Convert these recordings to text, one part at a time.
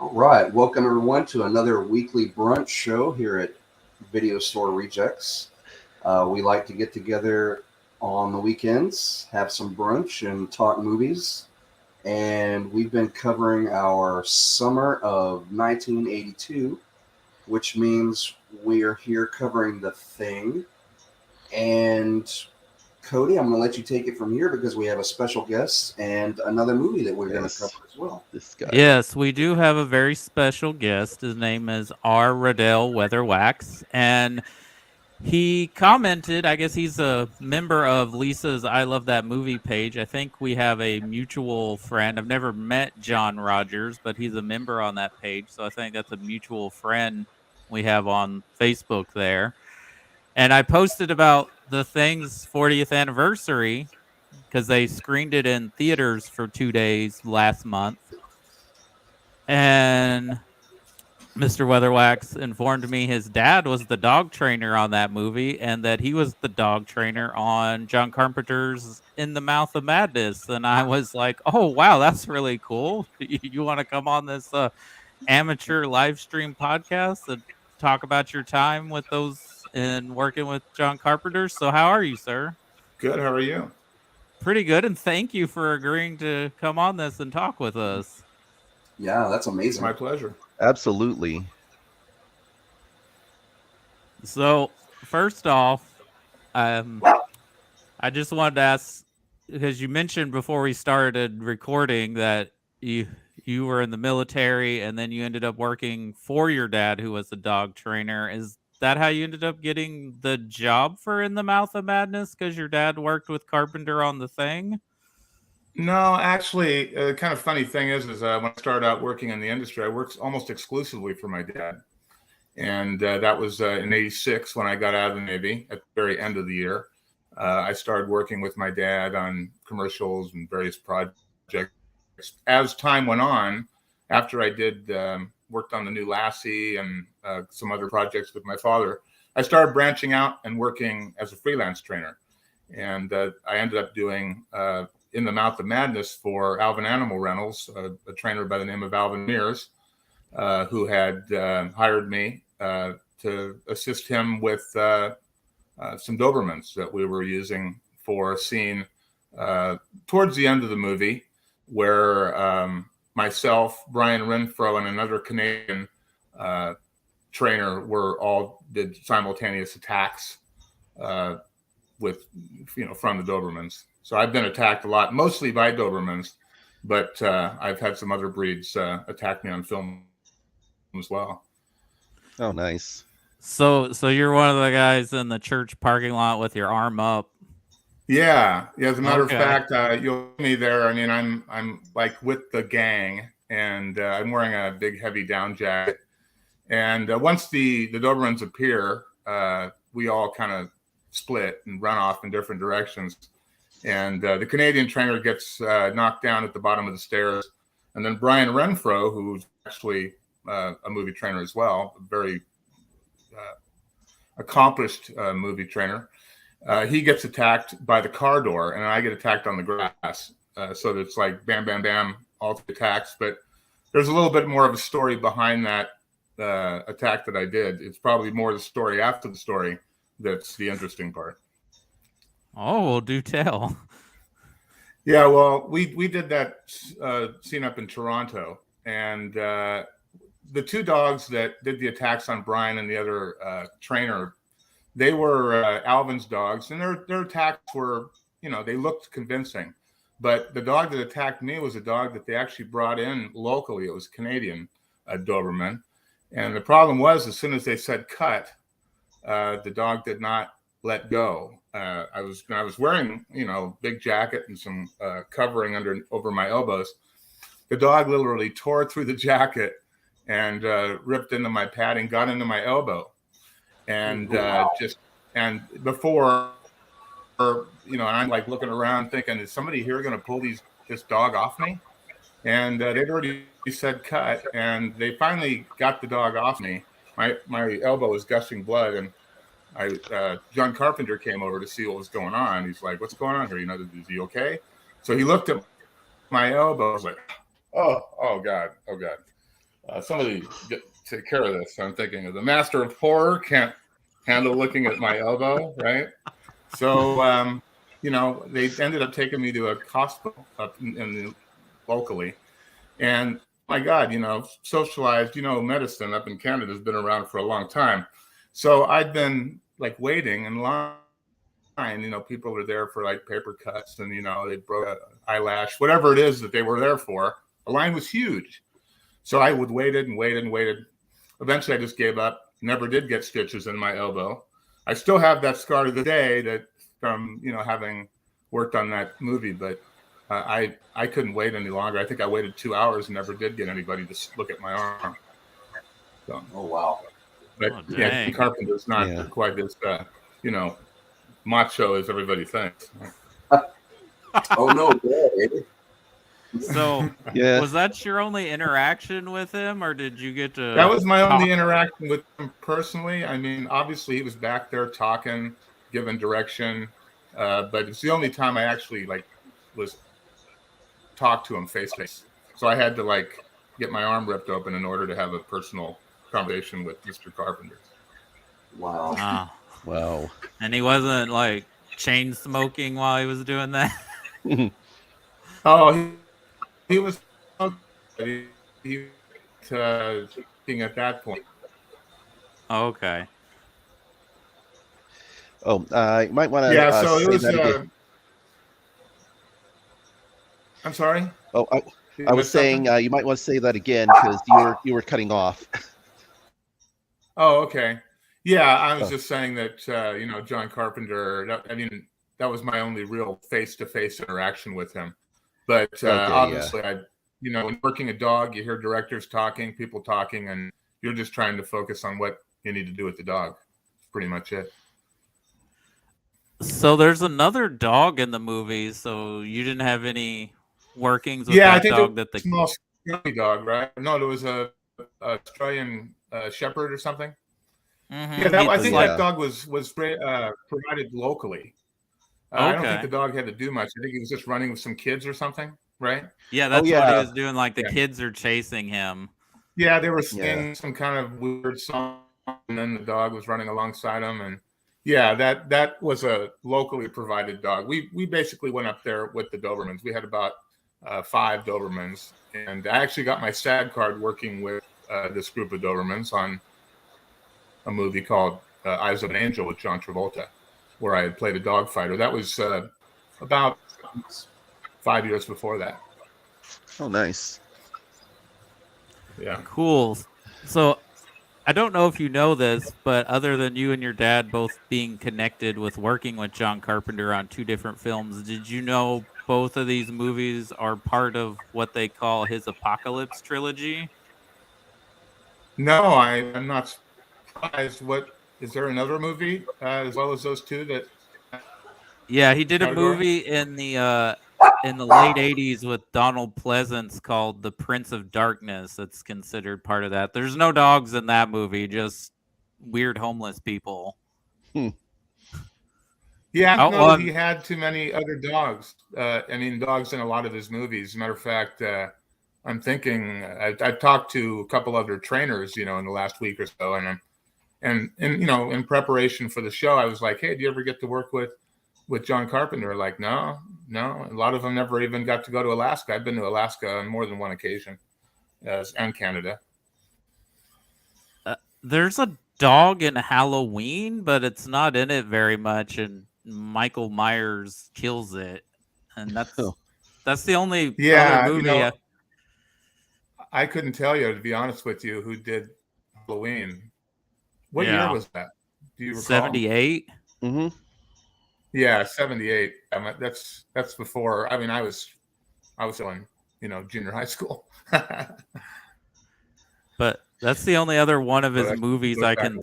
All right, welcome everyone to another weekly brunch show here at Video Store Rejects. We like to get together on the weekends, have some brunch, and talk movies. And we've been covering our summer of 1982, which means we are here covering The Thing. And Cody, I'm going to let you take it from here because we have a special guest and another movie that we're going to cover as well. This guy. Yes, we do have a very special guest. His name is R Ruddell Weatherwax, and he commented. I guess he's a member of Lisa's "I Love That Movie" page. I think we have a mutual friend. I've never met John Rogers, but he's a member on that page, so I think that's a mutual friend we have on Facebook there. And I posted about the Thing's 40th anniversary because they screened it in theaters for 2 days last month. And Mr. Weatherwax informed me his dad was the dog trainer on that movie and that he was the dog trainer on John Carpenter's In the Mouth of Madness. And I was like, oh, wow, that's really cool. You want to come on this amateur live stream podcast and talk about your time with those and working with John Carpenter? So how are you, sir? Good. How are you? Pretty good. And thank you for agreeing to come on this and talk with us. Yeah, that's amazing. My pleasure. Absolutely. So, first off, I just wanted to ask because you mentioned before we started recording that you were in the military and then you ended up working for your dad, who was a dog trainer. Is that how you ended up getting the job for In the Mouth of Madness? Because your dad worked with Carpenter on The Thing? No, actually, kind of funny thing is when I started out working in the industry, I worked almost exclusively for my dad. And that was in '86 when I got out of the Navy at the very end of the year. I started working with my dad on commercials and various projects. As time went on, after I did worked on the new Lassie and some other projects with my father, I started branching out and working as a freelance trainer. And I ended up doing In the Mouth of Madness for Alvin Animal Rentals, a trainer by the name of Alvin Mears, who had hired me to assist him with some Dobermans that we were using for a scene towards the end of the movie where myself, Brian Renfro, and another Canadian trainer did simultaneous attacks from the Dobermans. So I've been attacked a lot, mostly by Dobermans, but I've had some other breeds attack me on film as well. Oh, nice. So you're one of the guys in the church parking lot with your arm up. Yeah. As a matter of fact, you'll see me there. I mean, I'm like with the gang, and I'm wearing a big, heavy down jacket. And once the Dobermans appear, we all kind of split and run off in different directions. And the Canadian trainer gets knocked down at the bottom of the stairs. And then Brian Renfro, who's actually a movie trainer as well, a very accomplished movie trainer, he gets attacked by the car door, and I get attacked on the grass. So it's like bam, bam, bam, all the attacks. But there's a little bit more of a story behind that attack that I did. It's probably more the story after the story that's the interesting part. Oh, well, do tell. Yeah, well, we did that scene up in Toronto, and the two dogs that did the attacks on Brian and the other trainer, they were Alvin's dogs, and their attacks were, they looked convincing. But the dog that attacked me was a dog that they actually brought in locally. It was Canadian, Doberman. And the problem was, as soon as they said cut, the dog did not let go. I was wearing, big jacket and some covering over my elbows. The dog literally tore through the jacket and ripped into my padding, got into my elbow, and and before, and I'm like looking around thinking, is somebody here going to pull this dog off me? And they'd already said cut, and they finally got the dog off me. My elbow was gushing blood, and John Carpenter came over to see what was going on. He's like, "What's going on here? Is he okay?" So he looked at my elbow. I was like, "Oh God." Somebody take care of this. I'm thinking the master of horror can't handle looking at my elbow, right? So, they ended up taking me to a hospital up locally. And my God, socialized, medicine up in Canada has been around for a long time. So I'd been like waiting in line. People are there for like paper cuts and, they broke an eyelash, whatever it is that they were there for. The line was huge. So I would waited and waited and waited. Eventually I just gave up, never did get stitches in my elbow. I still have that scar to the day that from, having worked on that movie, but I couldn't wait any longer. I think I waited 2 hours and never did get anybody to look at my arm. So, Oh, wow. But dang. Carpenter's not quite as, macho as everybody thinks. Oh, no way. So, Yeah. was that your only interaction with him, or did you get to? That was my talk? only interaction with him personally. I mean, obviously he was back there talking, giving direction, but it's the only time I actually was talk to him face to face. So I had to get my arm ripped open in order to have a personal conversation with Mr. Carpenter. Wow. Ah. Wow. And he wasn't chain smoking while he was doing that. Oh, he was being at that point. Okay. Oh, you might want to. Yeah, so it was. That again. I'm sorry. Oh, I was saying you might want to say that again because you were cutting off. Oh, okay. Yeah, I was just saying that John Carpenter. That was my only real face-to-face interaction with him. But obviously, when working a dog, you hear directors talking, people talking, and you're just trying to focus on what you need to do with the dog. That's pretty much it. So there's another dog in the movie. So you didn't have any workings with that dog that the small scrawny dog, right? No, there was a Australian Shepherd or something. Mm-hmm. Yeah, I think that dog was provided locally. I don't think the dog had to do much. I think he was just running with some kids or something, right? Yeah, that's what he was doing. The kids are chasing him. Yeah, they were singing some kind of weird song, and then the dog was running alongside him. And yeah, that was a locally provided dog. We basically went up there with the Dobermans. We had about 5 Dobermans, and I actually got my SAG card working with this group of Dobermans on a movie called Eyes of an Angel with John Travolta, where I had played a dog fighter. That was about 5 years before that. Oh, nice. Yeah. Cool. So I don't know if you know this, but other than you and your dad both being connected with working with John Carpenter on 2 different films, did you know both of these movies are part of what they call his Apocalypse trilogy? No, I'm not surprised. What is there another movie as well as those 2 that? Yeah, he did a movie in the late 80s with Donald Pleasance called The Prince of Darkness. That's considered part of that. There's no dogs in that movie, just weird homeless people. Yeah, I don't know that he had too many other dogs. Dogs in a lot of his movies. As a matter of fact, I'm thinking I've talked to a couple other trainers, in the last week or so, and in preparation for the show, I was like, hey, do you ever get to work with John Carpenter? Like, no. A lot of them never even got to go to Alaska. I've been to Alaska on more than one occasion, and Canada. There's a dog in Halloween, but it's not in it very much, and Michael Myers kills it, and that's the only other movie. I couldn't tell you, to be honest with you, who did Halloween. What year was that? Do you recall? 78. Mm-hmm. Yeah, 78. That's before. I was still in junior high school. But that's the only other one of his movies I can.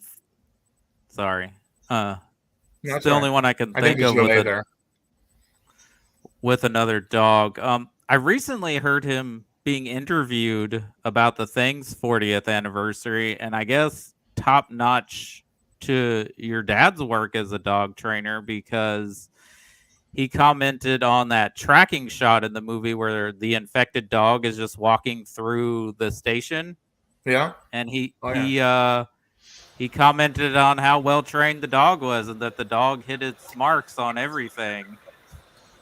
Sorry, it's the only one I can think of with another dog. I recently heard him being interviewed about The Thing's 40th anniversary, and I guess top notch to your dad's work as a dog trainer, because he commented on that tracking shot in the movie where the infected dog is just walking through the station Yeah. and Oh, he commented on how well trained the dog was and that the dog hit its marks on everything.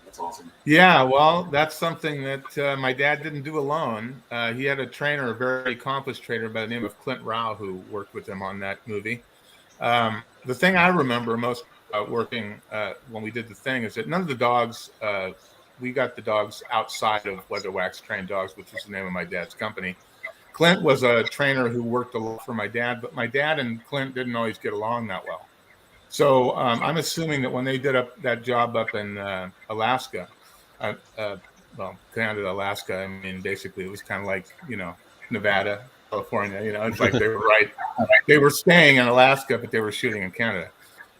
That's awesome. Yeah, well, that's something that my dad didn't do alone. He had a trainer, a very accomplished trainer by the name of Clint Rao, who worked with him on that movie. The thing I remember most working when we did the thing is that none of the dogs, we got the dogs outside of Weatherwax Trained Dogs, which was the name of my dad's company. Clint was a trainer who worked a lot for my dad, but my dad and Clint didn't always get along that well. So I'm assuming that when they did that job up in Alaska, well, Canada, Alaska, I mean, basically it was kind of like, Nevada, California, it's like they were staying in Alaska, but they were shooting in Canada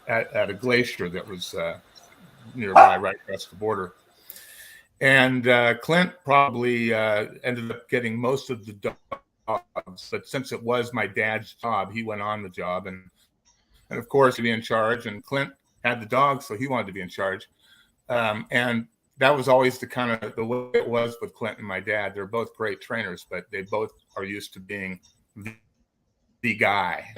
at a glacier that was nearby, right across the border. And Clint probably ended up getting most of the dogs, but since it was my dad's job, he went on the job, and of course he'd be in charge, and Clint had the dogs, so he wanted to be in charge. And that was always the way it was with Clint and my dad. They're both great trainers, but they both are used to being the guy.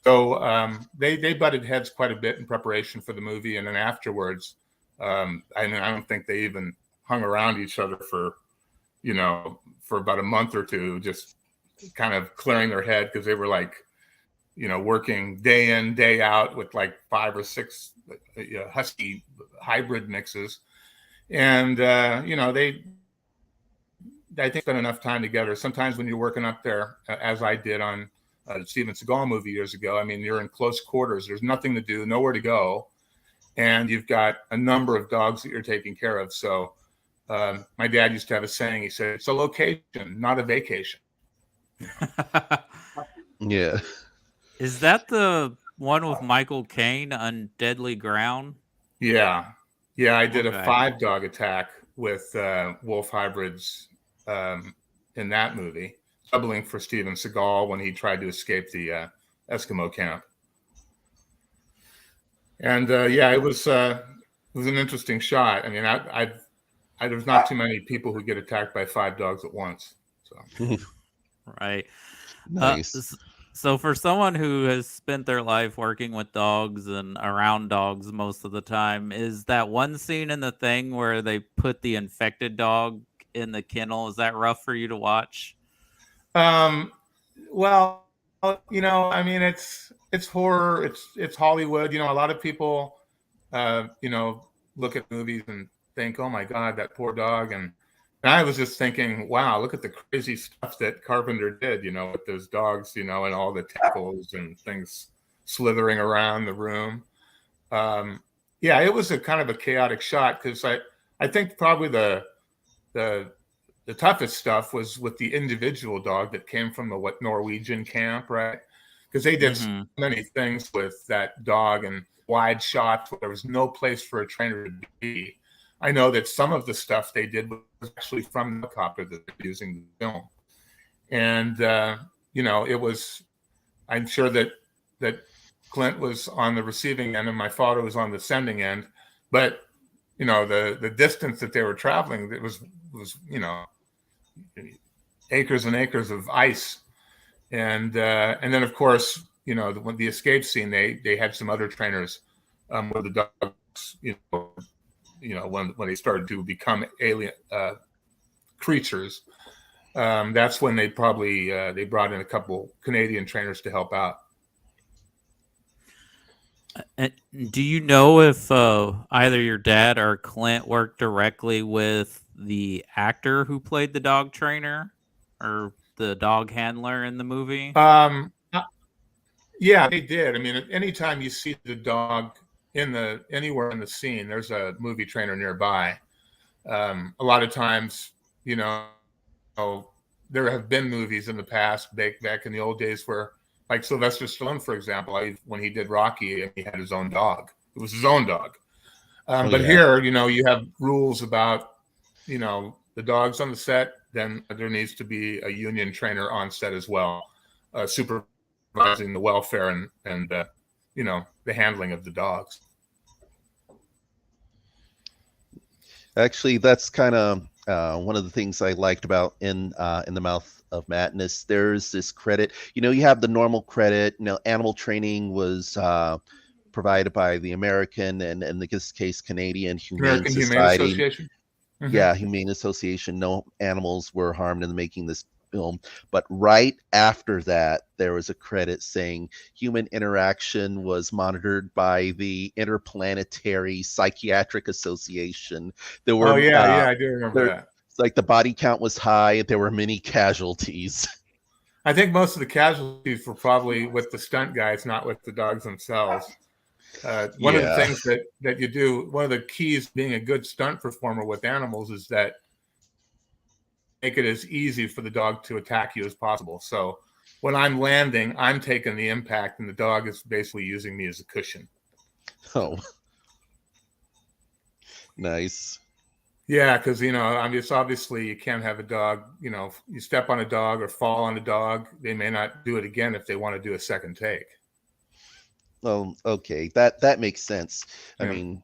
So they butted heads quite a bit in preparation for the movie, and then afterwards, I don't think they even hung around each other for about a month or two, just kind of clearing their head, because they were like, working day in, day out with like 5 or 6 husky hybrid mixes. And, I think spend enough time together. Sometimes when you're working up there, as I did on the Steven Seagal movie years ago, I mean, you're in close quarters. There's nothing to do, nowhere to go. And you've got a number of dogs that you're taking care of. So my dad used to have a saying. He said, it's a location, not a vacation. Yeah. Is that the one with Michael Caine on Deadly Ground? Yeah. I did a 5-dog attack with wolf hybrids in that movie, doubling for Steven Seagal when he tried to escape the Eskimo camp. And it was an interesting shot. I mean, there's not too many people who get attacked by 5 dogs at once. So. Right. Nice. So for someone who has spent their life working with dogs and around dogs most of the time, is that one scene in the thing where they put the infected dog in the kennel, is that rough for you to watch? Well, I mean, it's horror, it's Hollywood. A lot of people, look at movies and think, oh my God, that poor dog. And I was just thinking, wow, look at the crazy stuff that Carpenter did, with those dogs, and all the tackles and things slithering around the room. It was a kind of a chaotic shot, because I think probably the toughest stuff was with the individual dog that came from the Norwegian camp, right? Because they did so many things with that dog, and wide shots where there was no place for a trainer to be. I know that some of the stuff they did was actually from the helicopter that they're using in the film. And, it was, I'm sure that Clint was on the receiving end and my father was on the sending end. But, the distance that they were traveling, it was acres and acres of ice. And then, of course, when the escape scene, they had some other trainers where the dogs, when they started to become alien creatures, that's when they probably they brought in a couple Canadian trainers to help out. Do you know if either your dad or Clint worked directly with the actor who played the dog trainer or the dog handler in the movie? Yeah, they did. I mean, anytime you see the dog anywhere in the scene, there's a movie trainer nearby. A lot of times, there have been movies in the past, back in the old days, where, like Sylvester Stallone, for example, when he did Rocky, he had his own dog. It was his own dog. But here, you have rules about, the dogs on the set. Then there needs to be a union trainer on set as well, supervising the welfare and the handling of the dogs. Actually, that's kind of one of the things I liked about in the mouth of madness, there's this credit. You have the normal credit. Animal training was provided by the American and in this case Canadian Humane American Humane Society. Association. Mm-hmm. Yeah, Humane Association. No animals were harmed in making this film. But right after that, there was a credit saying human interaction was monitored by the Interplanetary Psychiatric Association. There were, I do remember that. It's like the body count was high. There were many casualties. I think most of the casualties were probably with the stunt guys, not with the dogs themselves. One of the things that you do, one of the keys being a good stunt performer with animals is that make it as easy for the dog to attack you as possible. So when I'm landing, I'm taking the impact and the dog is basically using me as a cushion. Oh, nice. Yeah, because obviously you can't have a dog. You step on a dog or fall on a dog, they may not do it again if they want to do a second take. Oh, okay, that makes sense. Yeah. I mean,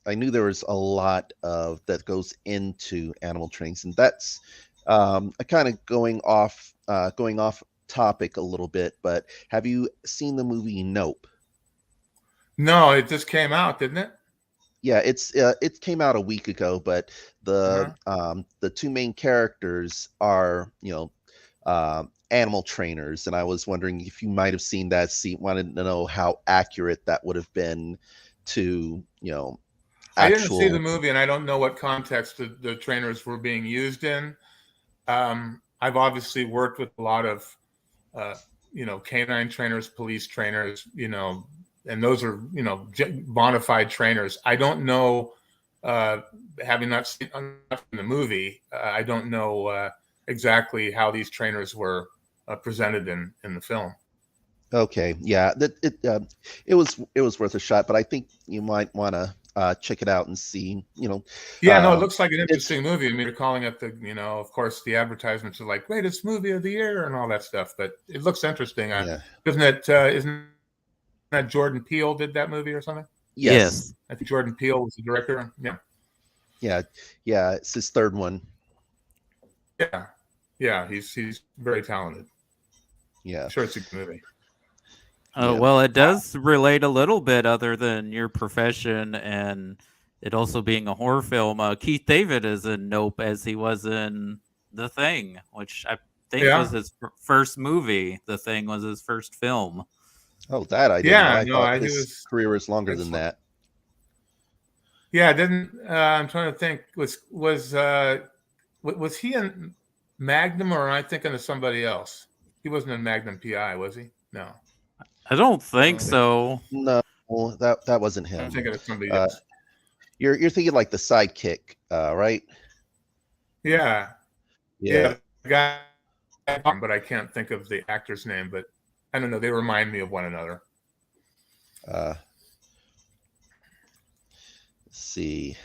I knew there was a lot of that goes into animal trainings, and that's kind of going off topic a little bit. But have you seen the movie Nope? No, it just came out, didn't it? Yeah, it came out a week ago, but the two main characters are animal trainers, and I was wondering if you might have seen that scene. Wanted to know how accurate that would have been to I didn't see the movie, and I don't know what context the trainers were being used in. I've obviously worked with a lot of canine trainers, police trainers, and those are bona fide trainers. I don't know, having not seen enough in the movie, I don't know exactly how these trainers were presented in the film. Okay, yeah, it was worth a shot, but I think you might want to check it out and see. Yeah, no, it looks like an interesting movie. I mean, you're calling it of course, the advertisements are like greatest movie of the year and all that stuff, but it looks interesting. Yeah. Isn't that Jordan Peele did that movie or something? Yes. I think Jordan Peele was the director. Yeah, it's his third one. Yeah, he's very talented. Yeah, I'm sure it's a good movie. Well, it does relate a little bit other than your profession and it also being a horror film. Keith David is in Nope as he was in The Thing, which I think was his first movie. The Thing was his first film. Oh, that I didn't know. I thought his career was longer than that. Yeah, I'm trying to think. Was he in Magnum, or am I thinking of somebody else? He wasn't in Magnum PI, was he? No. I don't think so. No, that wasn't him. I'm thinking of somebody else. You're thinking like the sidekick, right? Yeah. The guy, but I can't think of the actor's name. But I don't know. They remind me of one another. Let's see.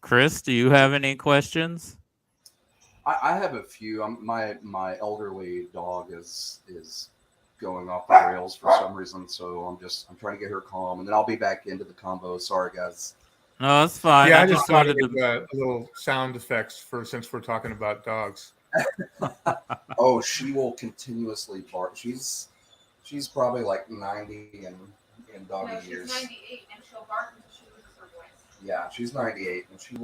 Chris, do you have any questions? I have a few. My elderly dog is going off the rails for some reason, so I'm trying to get her calm, and then I'll be back into the combo. Sorry, guys. No, that's fine. Yeah, I just wanted a little sound effects since we're talking about dogs. Oh, she will continuously bark. She's probably like 90 in doggy years. She's 98 and she'll bark until she loses her voice. Yeah, she's 98 and she's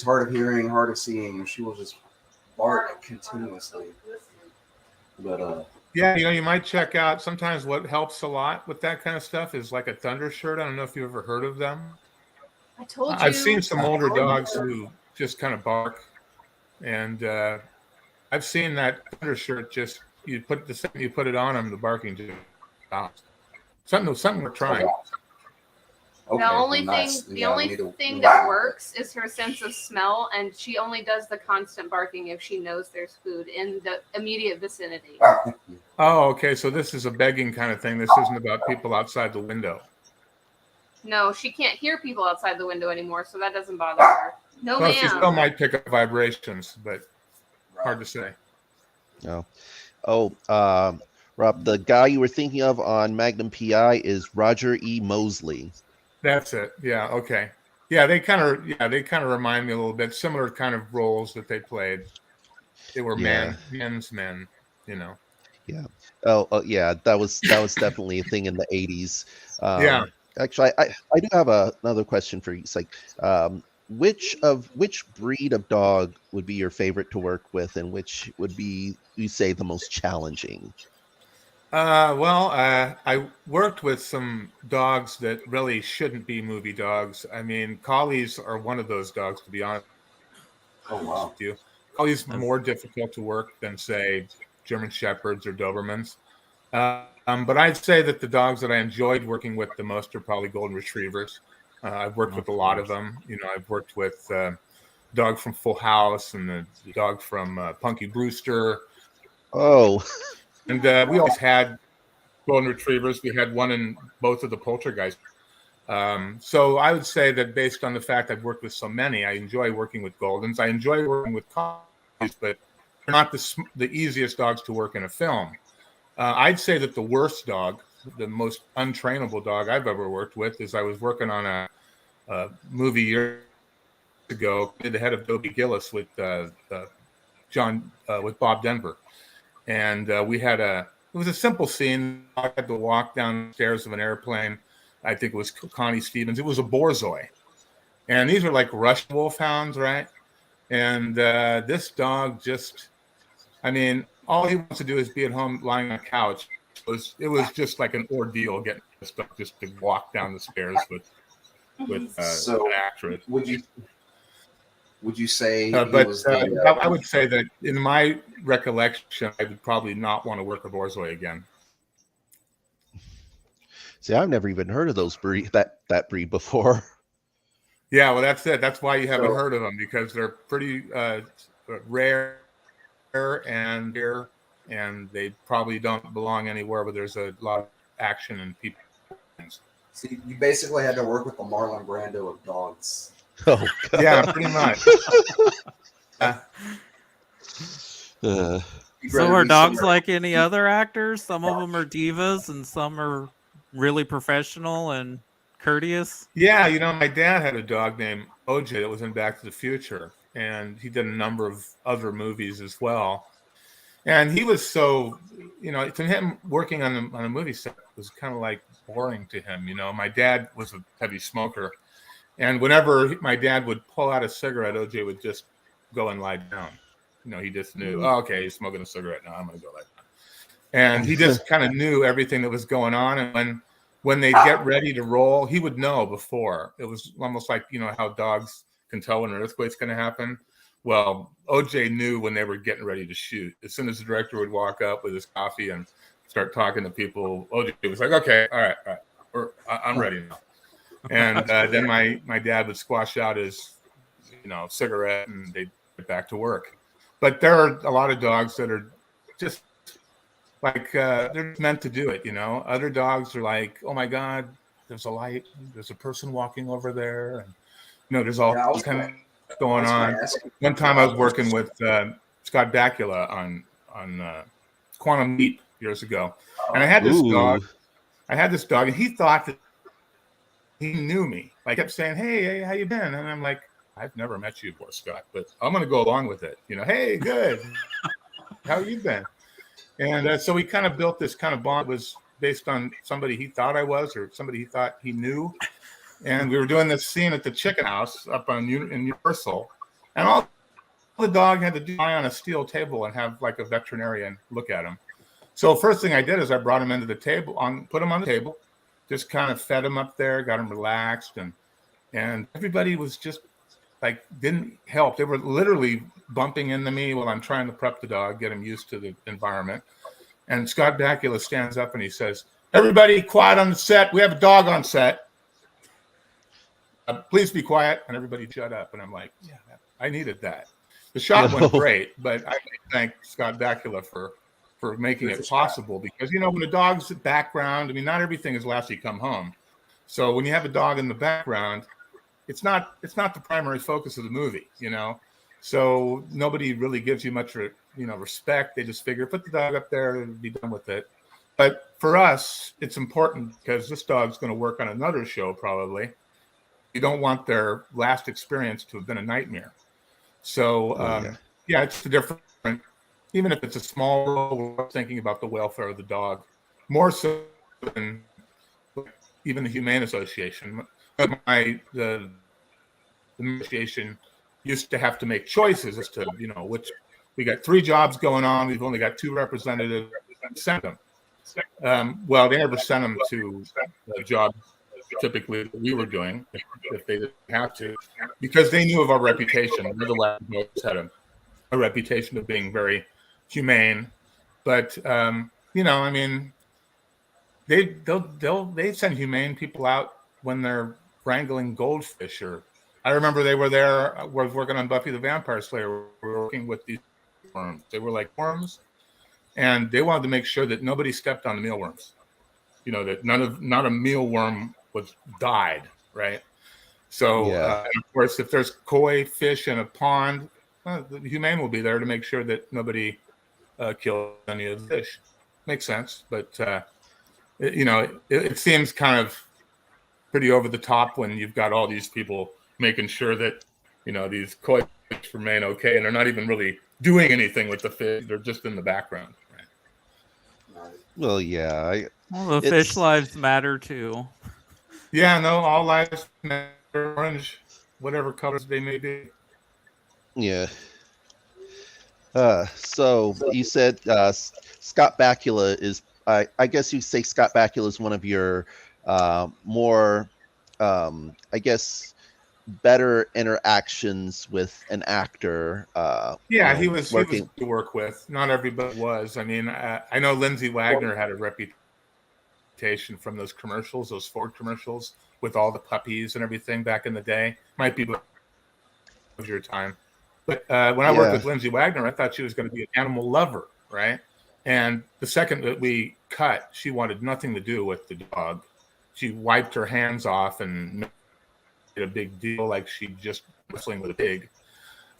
hard of hearing, hard of seeing. She will just bark continuously. But yeah, you might check out. Sometimes what helps a lot with that kind of stuff is like a thunder shirt. I don't know if you've ever heard of them. I told you. I've seen some older dogs who just kind of bark, and I've seen that thunder shirt. Just you put it on them, the barking just stops. Something we're trying. okay, The only thing that works is her sense of smell, and she only does the constant barking if she knows there's food in the immediate vicinity. Oh, okay. So this is a begging kind of thing. This isn't about people outside the window. No, she can't hear people outside the window anymore, so that doesn't bother her. No, Well, ma'am. she still might pick up vibrations, but hard to say. No. Oh, Rob, the guy you were thinking of on Magnum PI is Roger E. Mosley. That's it. Yeah. Okay. Yeah, they kind of remind me a little bit, similar kind of roles that they played. They were men's men, you know. Yeah. Oh, yeah. That was definitely a thing in the 80s. Yeah. Actually, I do have another question for you. It's like, which breed of dog would be your favorite to work with, and which would be, you say, the most challenging? I worked with some dogs that really shouldn't be movie dogs. I mean, collies are one of those dogs, to be honest Oh wow. with you. Collies are That's- more difficult to work than, say, German Shepherds or Dobermans. But I'd say that the dogs that I enjoyed working with the most are probably Golden Retrievers. I've worked with a lot of them. You know, I've worked with dog from Full House and the dog from Punky Brewster. Oh, And we always had Golden Retrievers. We had one in both of the Poltergeist. So I would say that based on the fact I've worked with so many, I enjoy working with Goldens. I enjoy working with Collies, but they're not the easiest dogs to work in a film. I'd say that the worst dog, the most untrainable dog I've ever worked with, is I was working on a movie years ago, the head of Dobie Gillis with with Bob Denver, and it was a simple scene. I had to walk down the stairs of an airplane. I think it was Connie Stevens. It was a Borzoi, and these are like Russian wolfhounds, right? And this dog just, I mean, all he wants to do is be at home lying on a couch. It was just like an ordeal getting this dog just to walk down the stairs with So an actress. would you say But I would say that in my recollection, I would probably not want to work with Borzoi again. see, I've never even heard of that breed before. Yeah, well, that's it. That's why you haven't heard of them, because they're pretty rare and rare, and they probably don't belong anywhere where there's a lot of action and people. See, you basically had to work with the Marlon Brando of dogs. Oh, God. Yeah, pretty much. So are dogs like any other actors? Some of them are divas and some are really professional and courteous. Yeah, you know, my dad had a dog named OJ that was in Back to the Future, and he did a number of other movies as well. And he was so, you know, to him, working on a movie set was kind of like boring to him. You know, my dad was a heavy smoker, and whenever my dad would pull out a cigarette, OJ would just go and lie down. You know, he just knew, oh, okay, he's smoking a cigarette now, I'm going to go lie down. And he just kind of knew everything that was going on. And when they'd get ready to roll, he would know before. It was almost like, you know, how dogs can tell when an earthquake's going to happen. Well, OJ knew when they were getting ready to shoot. As soon as the director would walk up with his coffee and start talking to people, OJ was like, okay, all right, I'm ready now. And then my dad would squash out his, you know, cigarette, and they'd get back to work. But there are a lot of dogs that are just like, they're meant to do it, you know. Other dogs are like, oh my God, there's a light, there's a person walking over there, and you know, there's all kind of going on. One time I was working with Scott Bakula on Quantum Leap years ago, and I had this dog. And he thought that he knew me. I kept saying, "Hey, how you been?" And I'm like, "I've never met you before, Scott, but I'm going to go along with it." You know, "Hey, good. How you been?" And so we kind of built this kind of bond. It was based on somebody he thought I was, or somebody he thought he knew. And we were doing this scene at the chicken house up in Universal, and all the dog had to do lie on a steel table and have like a veterinarian look at him. So first thing I did is I brought him into the table, put him on the table, just kind of fed him up there, got him relaxed, and everybody was just like, didn't help. They were literally bumping into me while I'm trying to prep the dog, get him used to the environment. And Scott Bakula stands up and he says, "Everybody quiet on the set. We have a dog on set. Please be quiet," and everybody shut up. And I'm like, yeah, I needed that. The shot went great, but I thank Scott Bakula for making it possible, because, you know, when a dog's background, I mean, not everything is Lassie Come Home. So when you have a dog in the background, it's not the primary focus of the movie, you know. So nobody really gives you much, you know, respect. They just figure, put the dog up there and be done with it. But for us, it's important because this dog's going to work on another show probably. you don't want their last experience to have been a nightmare. So yeah, it's different. Even if it's a small role, we're thinking about the welfare of the dog more so than even the Humane Association. The association used to have to make choices as to, which we got 3 jobs going on. We've only got 2 representatives. Send them. Well, they never sent them to the job typically that we were doing if they didn't have to, because they knew of our reputation. Otherwise, we had a reputation of being very humane. But I mean, they send humane people out when they're wrangling goldfish. Or I remember they were there. Was working on Buffy the Vampire Slayer. We were working with these worms. They were like worms, and they wanted to make sure that nobody stepped on the mealworms. That not a mealworm was died, right? So of course, if there's koi fish in a pond, the humane will be there to make sure that nobody kills any of the fish. Makes sense, but it seems kind of pretty over the top when you've got all these people making sure that these koi fish remain okay, and they're not even really doing anything with the fish; they're just in the background. Right? Well, yeah. Well, the fish lives matter too. Yeah, no, all lives matter. Orange, whatever colors they may be. Yeah. So you said Scott Bakula is. I guess you say Scott Bakula is one of your more, I guess, better interactions with an actor. Yeah, he was to work with. Not everybody was. I mean, I know Lindsay Wagner had a reputation from those commercials, those Ford commercials with all the puppies and everything back in the day. Might be your time. But when I worked with Lindsay Wagner, I thought she was going to be an animal lover, right? And the second that we cut, she wanted nothing to do with the dog. She wiped her hands off and made a big deal like she just wrestling with a pig.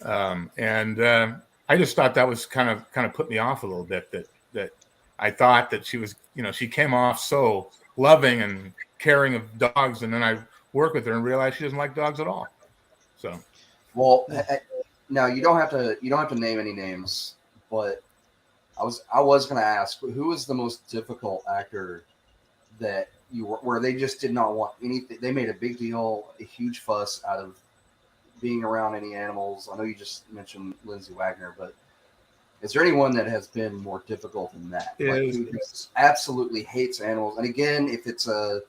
I just thought that was kind of put me off a little bit. That I thought that she was, she came off so loving and caring of dogs, and then I work with her and realize she doesn't like dogs at all. So, well, now you don't have to name any names, but I was going to ask, who was the most difficult actor that where they just did not want anything? They made a big deal, a huge fuss out of being around any animals. I know you just mentioned Lindsay Wagner, but is there anyone that has been more difficult than that? Like, who just absolutely hates animals? And again, if it's a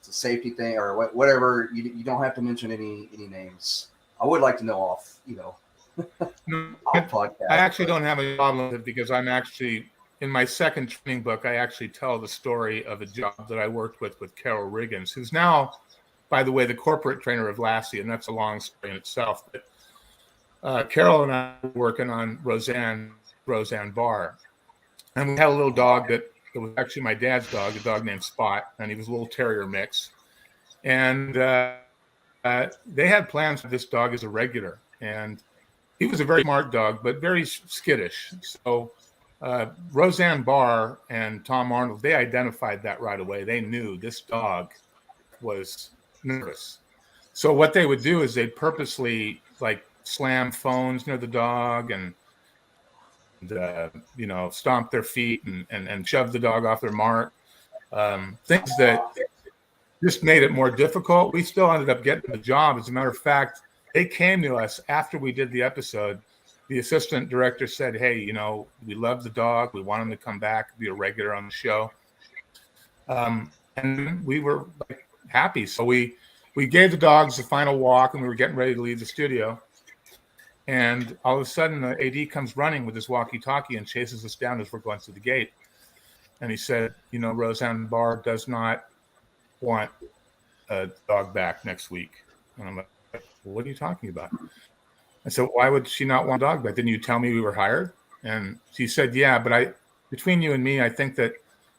safety thing or whatever, you don't have to mention any names. I would like to know off, podcast. I actually don't have a problem with it because I'm actually in my second training book. I actually tell the story of a job that I worked with Carol Riggins, who's now, by the way, the corporate trainer of Lassie, and that's a long story in itself. But Carol and I were working on Roseanne Barr, and we had a little dog that was actually my dad's dog, a dog named Spot, and he was a little terrier mix. And they had plans for this dog as a regular, and he was a very smart dog, but very skittish. So Roseanne Barr and Tom Arnold, they identified that right away. They knew this dog was nervous. So what they would do is they'd purposely slam phones near the dog and stomp their feet and shove the dog off their mark. Things that just made it more difficult. We still ended up getting the job. As a matter of fact, they came to us after we did the episode. The assistant director said, "Hey, we love the dog. We want him to come back, be a regular on the show." And we were happy. So we gave the dogs the final walk, and we were getting ready to leave the studio. And all of a sudden, the AD comes running with his walkie-talkie and chases us down as we're going through the gate. And he said, Roseanne Barr does not want a dog back next week. And I'm like, what are you talking about? I said, why would she not want a dog back? Didn't you tell me we were hired? And she said, yeah, but between you and me, I think that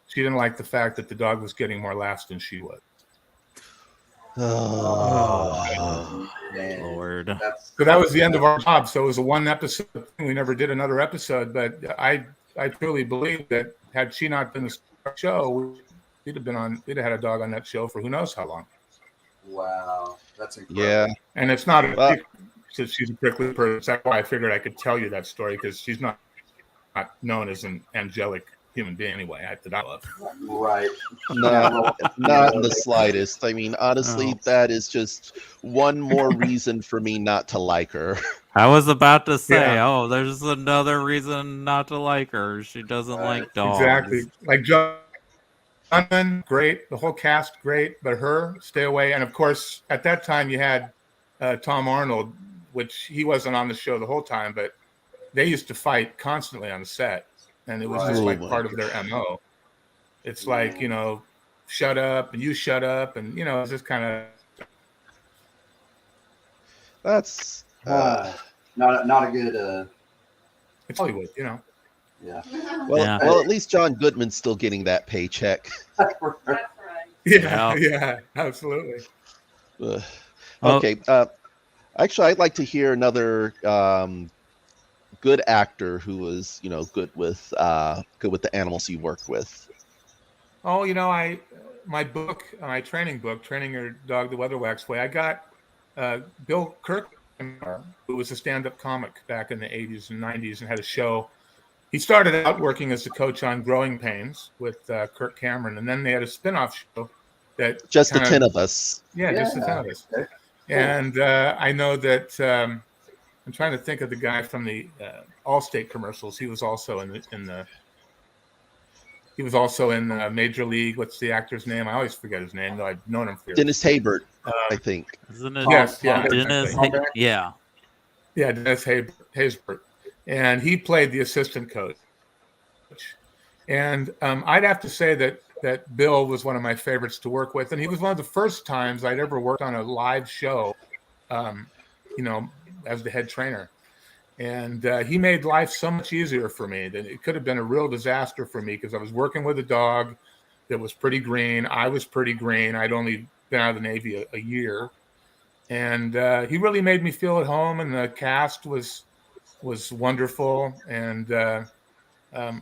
she didn't like the fact that the dog was getting more laughs than she was. Oh, Lord. So that was the end of our job. So it was a one episode thing. We never did another episode, but I truly believe that had she not been the show, we'd have had a dog on that show for who knows how long. Wow. That's incredible. Yeah. And it's not a secret since she's a prickly person. That's why I figured I could tell you that story, because she's not known as an angelic human being anyway. That I love. Right. Not in the slightest. I mean, honestly, that is just one more reason for me not to like her. I was about to say, Yeah. there's another reason not to like her. She doesn't like dogs. Exactly. Like John, great. The whole cast, great. But her, stay away. And of course, at that time, you had Tom Arnold, which he wasn't on the show the whole time, but they used to fight constantly on the set. And it was just like part of their MO. It's like, shut up and you shut up. And, it's just kind of. That's not a good. It's Hollywood, Yeah. Well, at least John Goodman's still getting that paycheck. That's right. Yeah, absolutely. Okay. Actually, I'd like to hear another good actor who was, good with the animals you worked with. Oh, my book, my training book, Training Your Dog the Weatherwax Way, I got Bill Kirk, who was a stand-up comic back in the 80s and 90s and had a show. He started out working as a coach on Growing Pains with Kirk Cameron, and then they had a spin-off show that Just the 10 of us. Yeah, just the 10 of us. Okay. And I know that I'm trying to think of the guy from the Allstate commercials. He was also in Major League. What's the actor's name? I always forget his name, though I've known him for years. Dennis Haysbert, I think. Isn't it? Yes, yeah. Dennis, yeah. Yeah, Dennis Haysbert. And he played the assistant coach. And I'd have to say that Bill was one of my favorites to work with. And he was one of the first times I'd ever worked on a live show, as the head trainer. And he made life so much easier for me. That it could have been a real disaster for me because I was working with a dog that was pretty green. I was pretty green. I'd only been out of the Navy a year. And he really made me feel at home, and the cast was wonderful. And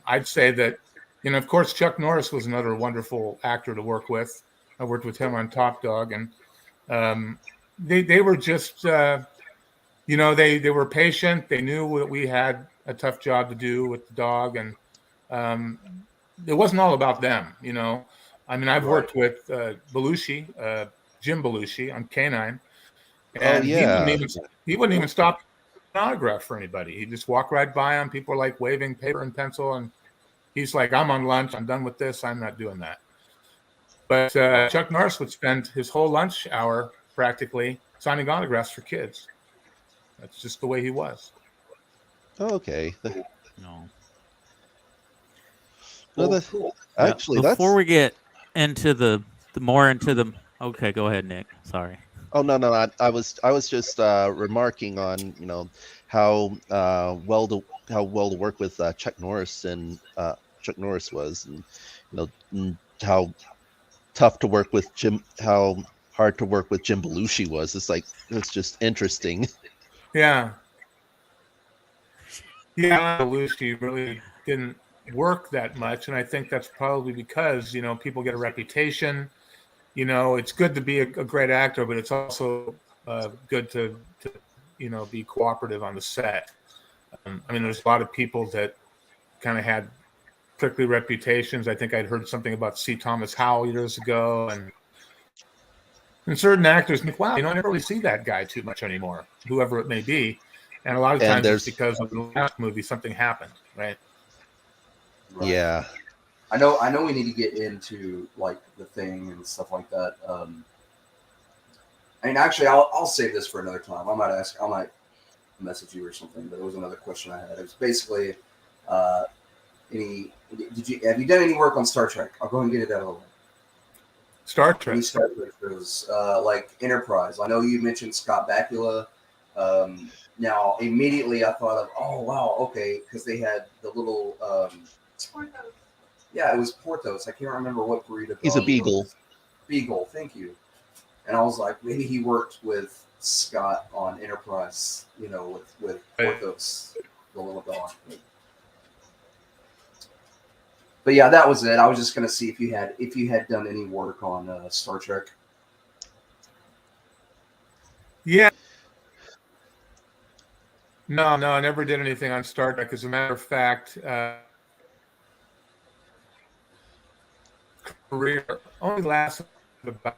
I'd say that, of course, Chuck Norris was another wonderful actor to work with. I worked with him on Top Dog, and they were just, they were patient. They knew that we had a tough job to do with the dog, and it wasn't all about them. I mean, I've worked with Belushi, Jim Belushi on Canine, and he wouldn't even stop an autograph for anybody. He'd just walk right by them. People were like waving paper and pencil, and he's like, "I'm on lunch. I'm done with this. I'm not doing that." But Chuck Norris would spend his whole lunch hour practically signing autographs for kids. That's just the way he was. Okay. No. Actually, before we get into the more into the. Okay, go ahead, Nick. Sorry. Oh no! I was just remarking on how well to work with Chuck Norris and Chuck Norris was, and how tough to work with Jim, how hard to work with Jim Belushi was. It's just interesting. Yeah. Belushi really didn't work that much, and I think that's probably because people get a reputation. It's good to be a great actor, but it's also good to be cooperative on the set. There's a lot of people that kind of had prickly reputations. I think I'd heard something about C. Thomas Howell years ago, and certain actors think, wow, I never really see that guy too much anymore, whoever it may be. And a lot of times it's because of the last movie, something happened, right? Yeah. I know we need to get into like The Thing and stuff like that. Actually, I'll save this for another time. I might message you or something. But there was another question I had. It was basically, have you done any work on Star Trek? I'll go and get it out of the way. Star Trek. Any Star Trek shows, like Enterprise. I know you mentioned Scott Bakula. Now immediately I thought of, oh wow, okay, because they had the little. Yeah, it was Porthos. I can't remember what breed of dog. He's a beagle. Beagle, thank you. And I was like, maybe he worked with Scott on Enterprise, with Porthos, the little dog. But yeah, that was it. I was just gonna see if you had done any work on Star Trek. Yeah. No, I never did anything on Star Trek. As a matter of fact, career only lasted about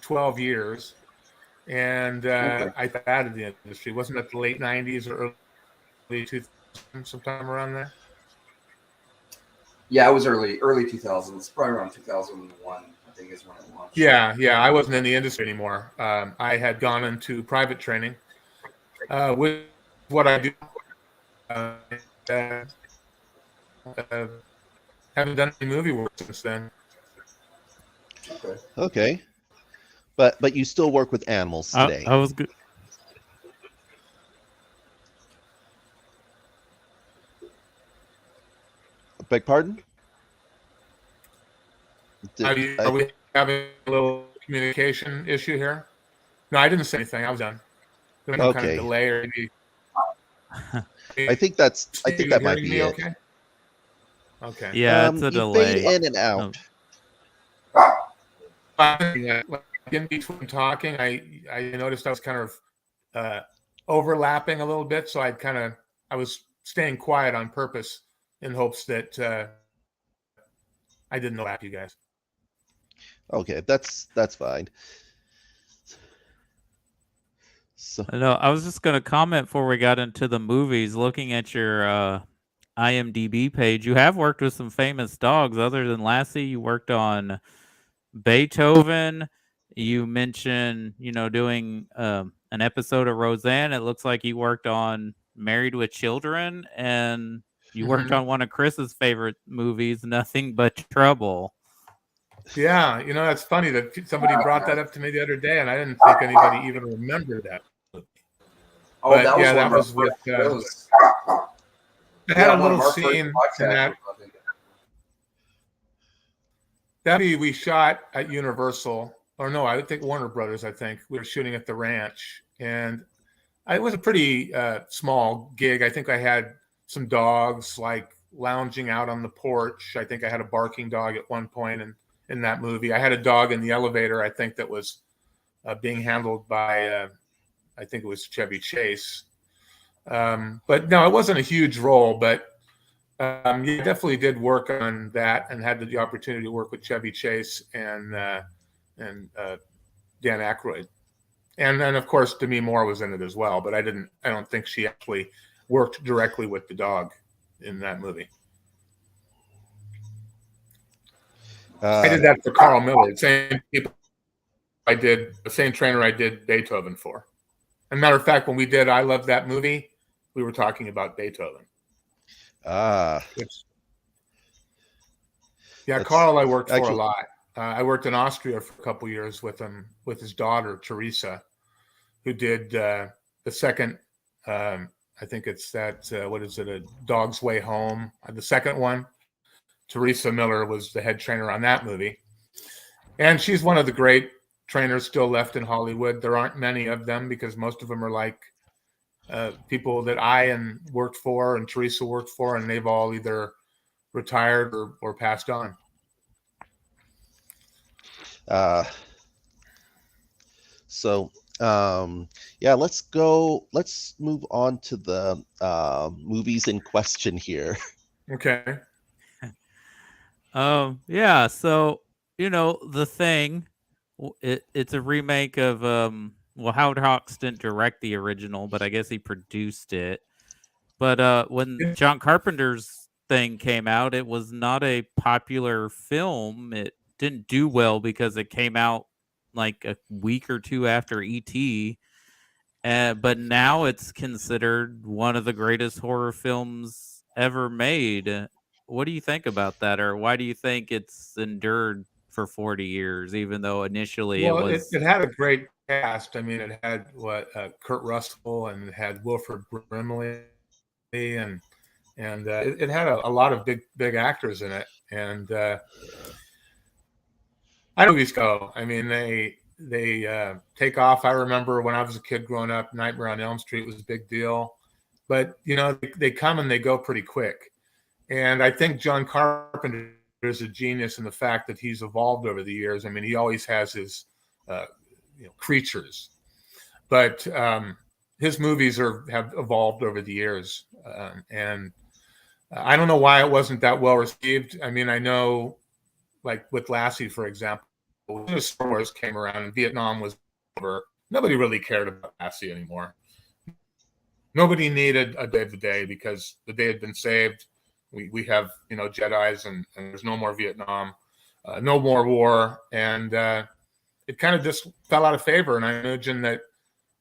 12 years. And I got out of the industry. Wasn't it the late 90s or early 2000s, sometime around there? Yeah, it was early 2000s, probably around 2001, I think is when it launched. Yeah. I wasn't in the industry anymore. I had gone into private training, with what I do. Uh, haven't done any movie work since then. Okay. But you still work with animals today. I was good. Beg pardon? Are we having a little communication issue here? No, I didn't say anything. I was done. There's no kind of delay or any. I think that might be it. Okay. Yeah, it's a delay. Fade in and out. In between talking, I noticed I was kind of overlapping a little bit, so I was staying quiet on purpose in hopes that I didn't overlap you guys. Okay, that's fine. So No, I was just gonna comment before we got into the movies. Looking at your IMDb page, you have worked with some famous dogs. Other than Lassie, you worked on Beethoven. You mentioned, doing an episode of Roseanne. It looks like you worked on Married with Children, and you worked on one of Chris's favorite movies, Nothing But Trouble. Yeah, that's funny that somebody brought that up to me the other day, and I didn't think anybody even remembered that. Oh, but that was with. I had a little scene in that. That we shot at Universal, or no, I think Warner Brothers. I think we were shooting at the ranch, and it was a pretty small gig. I think I had some dogs like lounging out on the porch. I think I had a barking dog at one point, and in that movie, I had a dog in the elevator. I think that was being handled by, I think it was Chevy Chase. But no, it wasn't a huge role, but you definitely did work on that and had the opportunity to work with Chevy Chase and Dan Aykroyd. And then, of course, Demi Moore was in it as well, but I don't think she actually worked directly with the dog in that movie. I did that for Carl Miller, same people the same trainer I did Beethoven for. As a matter of fact, when we did I Love That Movie, we were talking about Beethoven. Yeah, Carl I worked for a lot. I worked in Austria for a couple years with him, with his daughter, Teresa, who did the second, I think it's that, what is it, A Dog's Way Home, the second one. Teresa Miller was the head trainer on that movie. And she's one of the great trainers still left in Hollywood. There aren't many of them because most of them are like people that I worked for and Teresa worked for, and they've all either retired or passed on. Let's move on to the movies in question here. Okay. Yeah, so The Thing, it's a remake of Howard Hawks didn't direct the original, but I guess he produced it. But when John Carpenter's Thing came out, it was not a popular film. It didn't do well because it came out like a week or two after E.T. But now it's considered one of the greatest horror films ever made. What do you think about that, or why do you think it's endured for 40 years, even though initially it had a great cast. I mean, it had Kurt Russell, and it had Wilford Brimley, and it had a lot of big actors in it. And I know movies go. I mean, they take off. I remember when I was a kid growing up, Nightmare on Elm Street was a big deal, but they come and they go pretty quick. And I think John Carpenter is a genius in the fact that he's evolved over the years. I mean, he always has his creatures. But his movies have evolved over the years, and I don't know why it wasn't that well received. I mean, I know, like with Lassie, for example, when Star Wars came around and Vietnam was over, nobody really cared about Lassie anymore. Nobody needed a Day of the Day because the day had been saved. We have Jedis, and there's no more Vietnam, no more war, and it kind of just fell out of favor. And I imagine that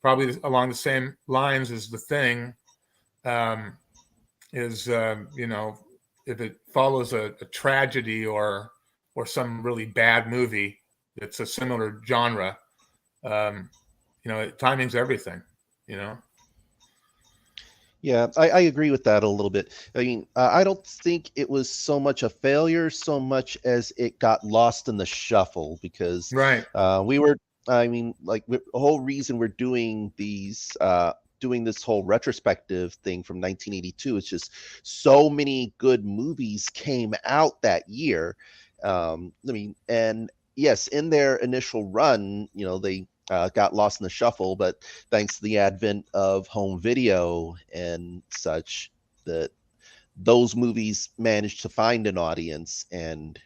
probably along the same lines as The Thing, is if it follows a tragedy or some really bad movie that's a similar genre, timing's everything. Yeah, I agree with that a little bit. I mean, I don't think it was so much a failure so much as it got lost in the shuffle because right. The whole reason we're doing these, doing this whole retrospective thing from 1982 is just so many good movies came out that year. And yes, in their initial run, they got lost in the shuffle, but thanks to the advent of home video and such, that those movies managed to find an audience, and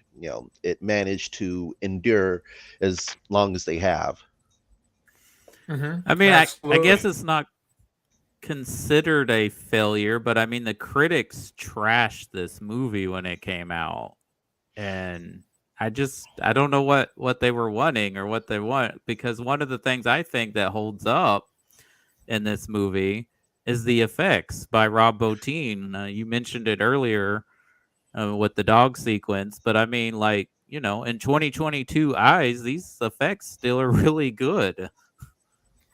it managed to endure as long as they have. Mm-hmm. I mean, I guess it's not considered a failure, but I mean, the critics trashed this movie when it came out, and I don't know what they were wanting or what they want, because one of the things I think that holds up in this movie is the effects by Rob Bottin. You mentioned it earlier with the dog sequence, but I mean, like, in 2022 eyes, these effects still are really good.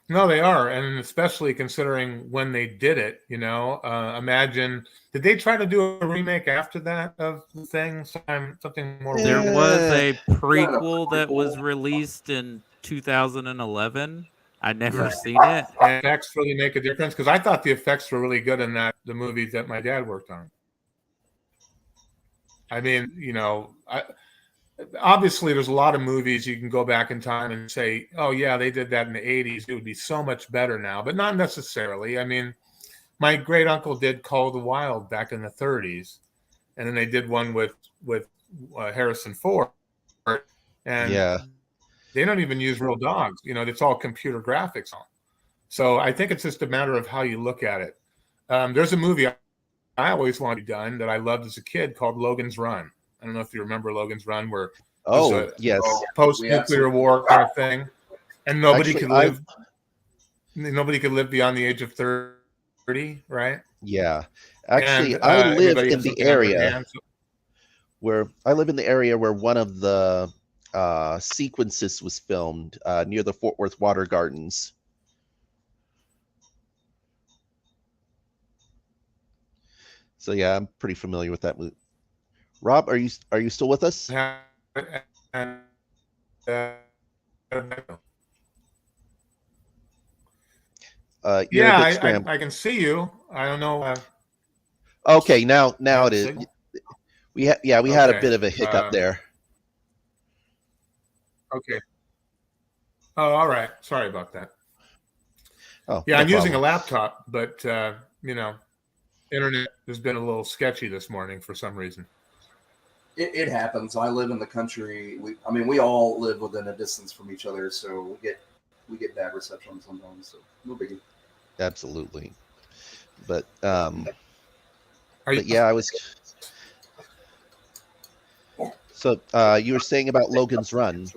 No, they are, and especially considering when they did it. Imagine, did they try to do a remake after that of The Thing? Something more. There was a prequel that was released in 2011. I never seen it. And effects really make a difference, because I thought the effects were really good in the movies that my dad worked on. I mean, obviously there's a lot of movies you can go back in time and say, oh yeah, they did that in the 80s, it would be so much better now, but not necessarily. I mean, my great uncle did Call of the Wild back in the 30s, and then they did one with Harrison Ford, and they don't even use real dogs. It's all computer graphics on. So I think it's just a matter of how you look at it. There's a movie I always wanted to be done that I loved as a kid called Logan's Run. I don't know if you remember Logan's Run, where yes, post-nuclear war kind of thing, and nobody could live beyond the age of 30, right? Yeah, actually, I live in the area where one of the sequences was filmed near the Fort Worth Water Gardens. So yeah, I'm pretty familiar with that movie. Rob, are you still with us? Yeah, I can see you. I don't know. Okay, now it is. We had a bit of a hiccup there. Okay. Oh, all right. Sorry about that. Oh, yeah, no I'm using a problem. laptop, but internet has been a little sketchy this morning for some reason. It happens. I live in the country. We all live within a distance from each other, so we get bad reception sometimes. So no biggie. Absolutely. But I was. So you were saying about Logan's Run.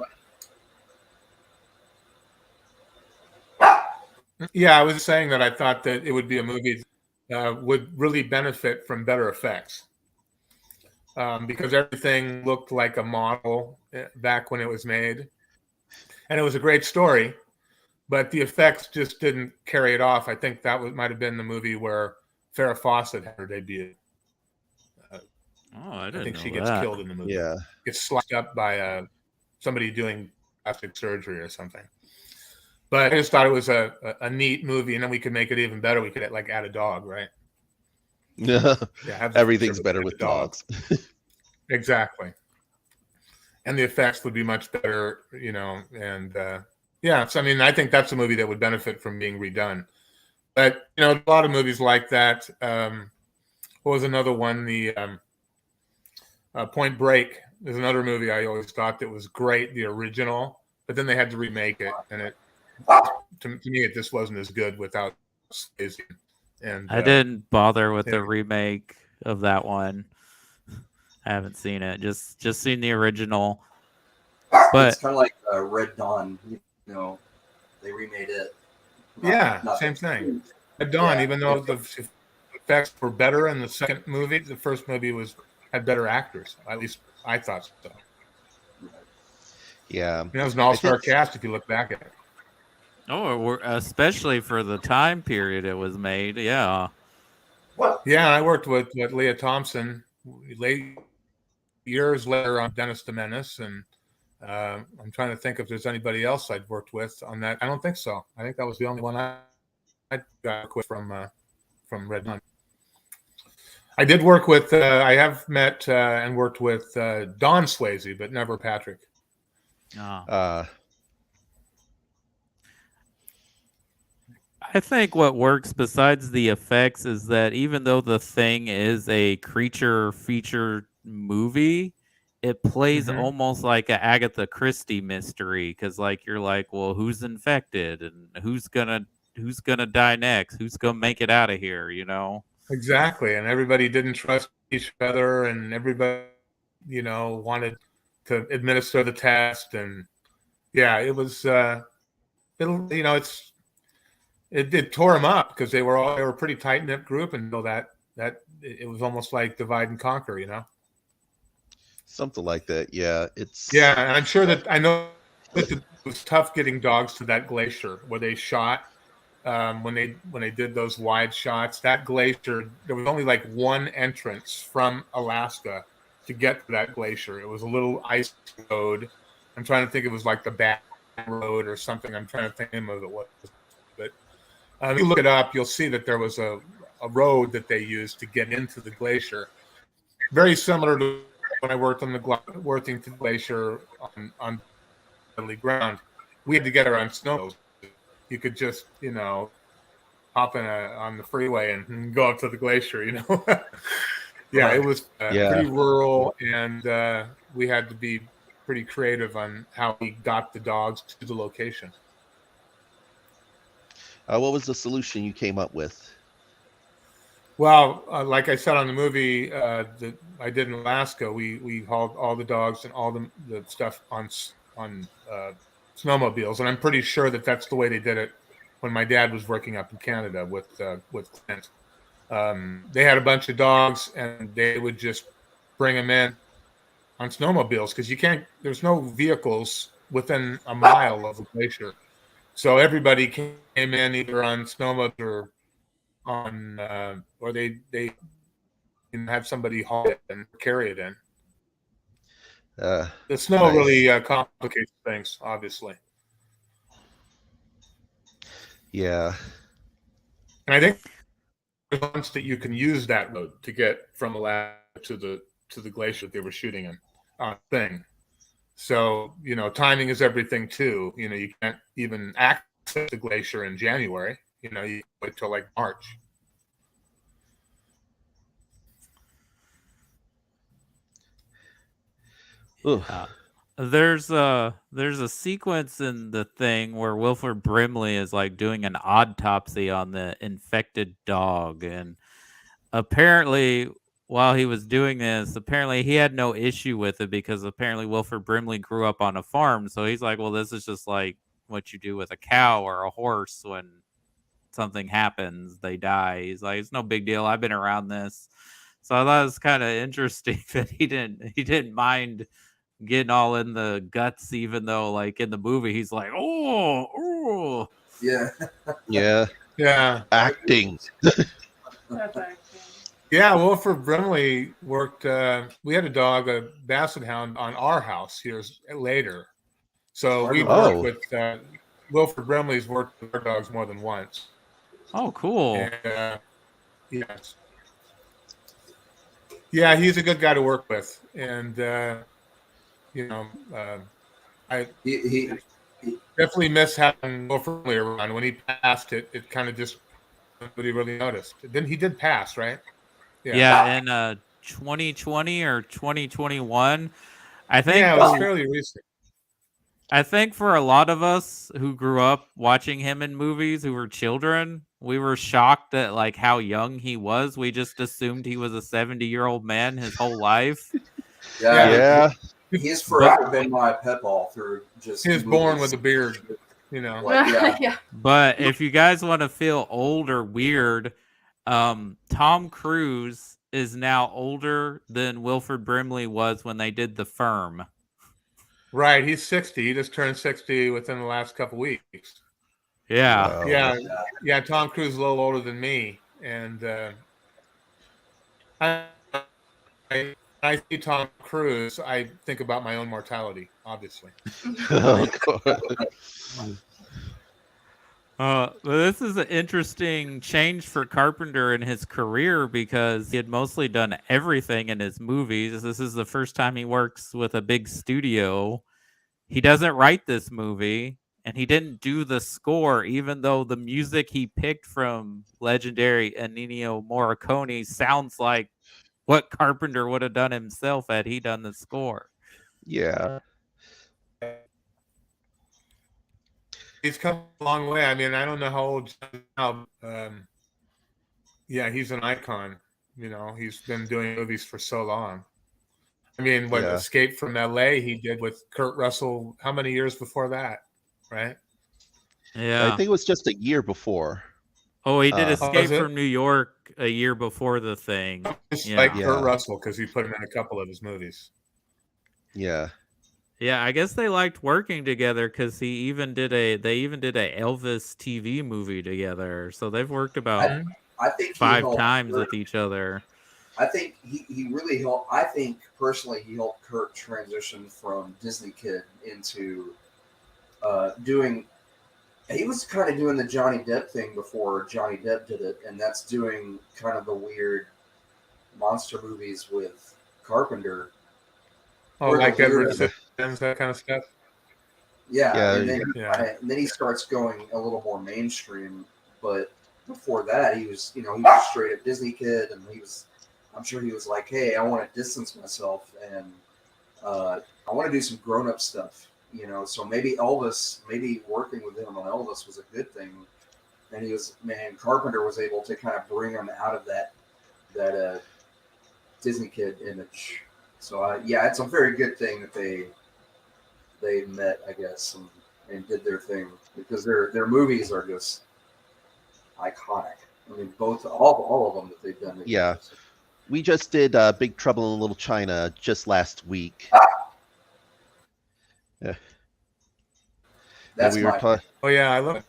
Yeah, I was saying that I thought that it would be a movie that would really benefit from better effects. Because everything looked like a model back when it was made. And it was a great story, but the effects just didn't carry it off. I think that might have been the movie where Farrah Fawcett had her debut. I think she know gets that. killed in the movie. Yeah. Gets sliced up by somebody doing plastic surgery or something. But I just thought it was a neat movie, and then we could make it even better. We could add a dog, right? Yeah, everything's better with dogs. Exactly. And the effects would be much better, and Yeah, so I mean, I think that's a movie that would benefit from being redone. But a lot of movies like that. What was another one? The Point Break is another movie I always thought that was great, the original, but then they had to remake it, and it to me it just wasn't as good without Swayze. And I didn't bother with the remake of that one. I haven't seen it. Just seen the original. But it's kind of like Red Dawn. They remade it. Same thing. Red Dawn, even though the effects were better in the second movie, the first movie had better actors. At least I thought so. Yeah, it was an all-star cast if you look back at it. Oh, especially for the time period it was made. Yeah. Yeah, I worked with Leah Thompson years later on Dennis the Menace, and I'm trying to think if there's anybody else I'd worked with on that. I don't think so. I think that was the only one I got with from Red Dawn. I did work with. I have met and worked with Don Swayze, but never Patrick. Oh. I think what works besides the effects is that even though The Thing is a creature feature movie, it plays almost like an Agatha Christie mystery, because you're like, well, who's infected and who's gonna die next? Who's gonna make it out of here? Exactly, and everybody didn't trust each other, and everybody, wanted to administer the test, and it was, it tore them up because they were a pretty tight knit group until that it was almost like divide and conquer, Something like that. Yeah, and I'm sure that I know that it was tough getting dogs to that glacier where they shot. When they did those wide shots, that glacier, there was only like one entrance from Alaska to get to that glacier. It was a little ice road. I'm trying to think, it was like the back road or something. I'm trying to think of it was, but if you look it up, you'll see that there was a road that they used to get into the glacier, very similar to when I worked on the Worthington Glacier on deadly ground. We had to get around snow. You could just, hop on the freeway and go up to the glacier, It was pretty rural, and we had to be pretty creative on how we got the dogs to the location. What was the solution you came up with? Well, like I said on the movie that I did in Alaska, we hauled all the dogs and all the stuff on snowmobiles, and I'm pretty sure that that's the way they did it when my dad was working up in Canada with Clint. They had a bunch of dogs, and they would just bring them in on snowmobiles because there's no vehicles within a mile of the glacier, so everybody came in either on snowmobiles or on or they have somebody haul it and carry it in. The snow really complicates things, obviously. Yeah. And I think there's once that you can use that road to get from Alaska to the glacier that they were shooting in thing. So, timing is everything too. You can't even access the glacier in January. You wait till like March. There's a sequence in The Thing where Wilford Brimley is doing an autopsy on the infected dog, and apparently while he was doing this, apparently he had no issue with it because apparently Wilford Brimley grew up on a farm, so he's like, well, this is just like what you do with a cow or a horse. When something happens, they die. He's like, it's no big deal, I've been around this. So I thought it was kind of interesting that he didn't mind getting all in the guts, even though in the movie he's like, oh yeah acting. Yeah, Wilford Brimley worked. We had a dog, a basset hound, on our house years later. So we worked with Wilford Brimley's worked with our dogs more than once. Oh, cool. And, yes. Yeah, he's a good guy to work with, and Definitely miss having Wilford Brimley around. When he passed, it kind of just nobody really noticed. Then he did pass, right? Yeah, in 2020 or 2021. I think Yeah, it was fairly recent. I think for a lot of us who grew up watching him in movies, who were children, we were shocked at like how young he was. We just assumed he was a 70-year-old man his whole life. Yeah. He's forever been my pet ball through just. He was born with a beard, you know. Like, But if you guys want to feel old or weird, Tom Cruise is now older than Wilford Brimley was when they did The Firm. Right, he's 60. He just turned 60 within the last couple weeks. Yeah. Wow. Yeah. Tom Cruise is a little older than me, and I see Tom Cruise, I think about my own mortality, obviously. But this is an interesting change for Carpenter in his career because he had mostly done everything in his movies. This is the first time he works with a big studio. He doesn't write this movie, and he didn't do the score, even though the music he picked from legendary Ennio Morricone sounds like what Carpenter would have done himself had he done the score. Yeah. He's come a long way. I mean, I don't know how old now. Yeah, he's an icon. You know, he's been doing movies for so long. I mean, what Escape from LA he did with Kurt Russell, how many years before that, right? Yeah. I think it was just a year before. Oh, he did Escape from New York a year before the thing. Just like Kurt Russell, because he put him in a couple of his movies. Yeah. Yeah, I guess they liked working together because they even did a Elvis TV movie together. So they've worked about I think 5 times with each other. I think he really helped. I think personally he helped Kurt transition from Disney Kid into doing. He was kind of doing the Johnny Depp thing before Johnny Depp did it, and that's doing kind of the weird monster movies with Carpenter. Oh, like Edward Scissorhands, that kind of stuff. Yeah, and then he starts going a little more mainstream. But before that, he was straight up Disney Kid, and I'm sure he was like, hey, I want to distance myself, and I want to do some grown up stuff. So maybe working with him on Elvis was a good thing. And Carpenter was able to kind of bring him out of that Disney Kid image. So it's a very good thing that they met, I guess, and did their thing, because their movies are just iconic. I mean, all of them that they've done. Yeah, we just did Big Trouble in Little China just last week. Yeah. That's oh yeah, I love it.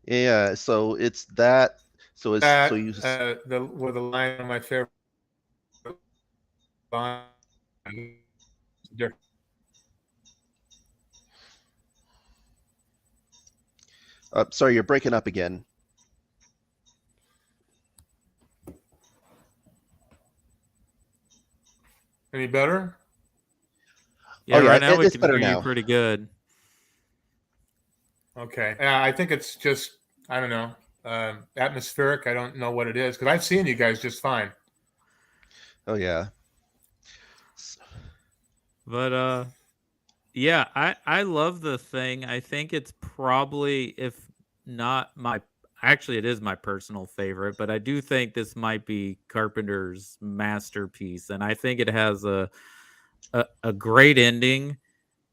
Yeah, so it's that. So it's with the line of my favorite line. Sorry, you're breaking up again. Any better? Yeah, right now we can hear you pretty good. Okay. I think it's just, I don't know, atmospheric. I don't know what it is, because I've seen you guys just fine. Oh, yeah. But, yeah, I love The Thing. I think it's probably, if not actually, it is my personal favorite, but I do think this might be Carpenter's masterpiece. And I think it has a great ending.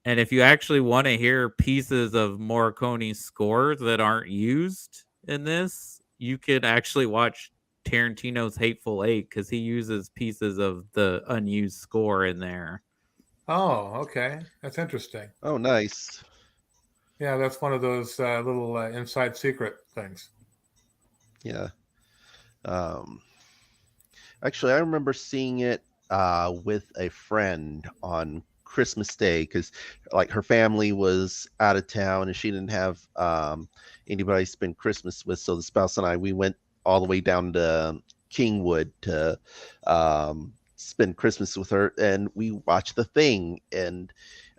And if you actually want to hear pieces of Morricone's score that aren't used in this, you could actually watch Tarantino's Hateful Eight, because he uses pieces of the unused score in there. Oh, okay. That's interesting. Oh, nice. Yeah, that's one of those little inside secret things. Yeah. Actually, I remember seeing it with a friend on Christmas Day, because like her family was out of town and she didn't have anybody to spend Christmas with, so the spouse and I, we went all the way down to Kingwood to spend Christmas with her, and we watched The Thing. And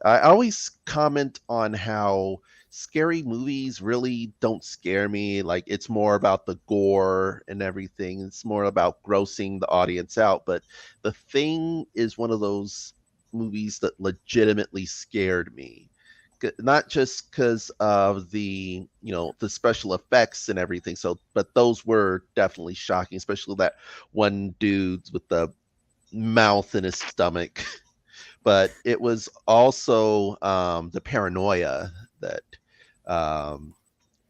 I always comment on how scary movies really don't scare me. Like, it's more about the gore and everything. It's more about grossing the audience out. But The Thing is one of those movies that legitimately scared me. Not just because of the the special effects and everything, but those were definitely shocking, especially that one dude with the mouth in his stomach. But it was also the paranoia that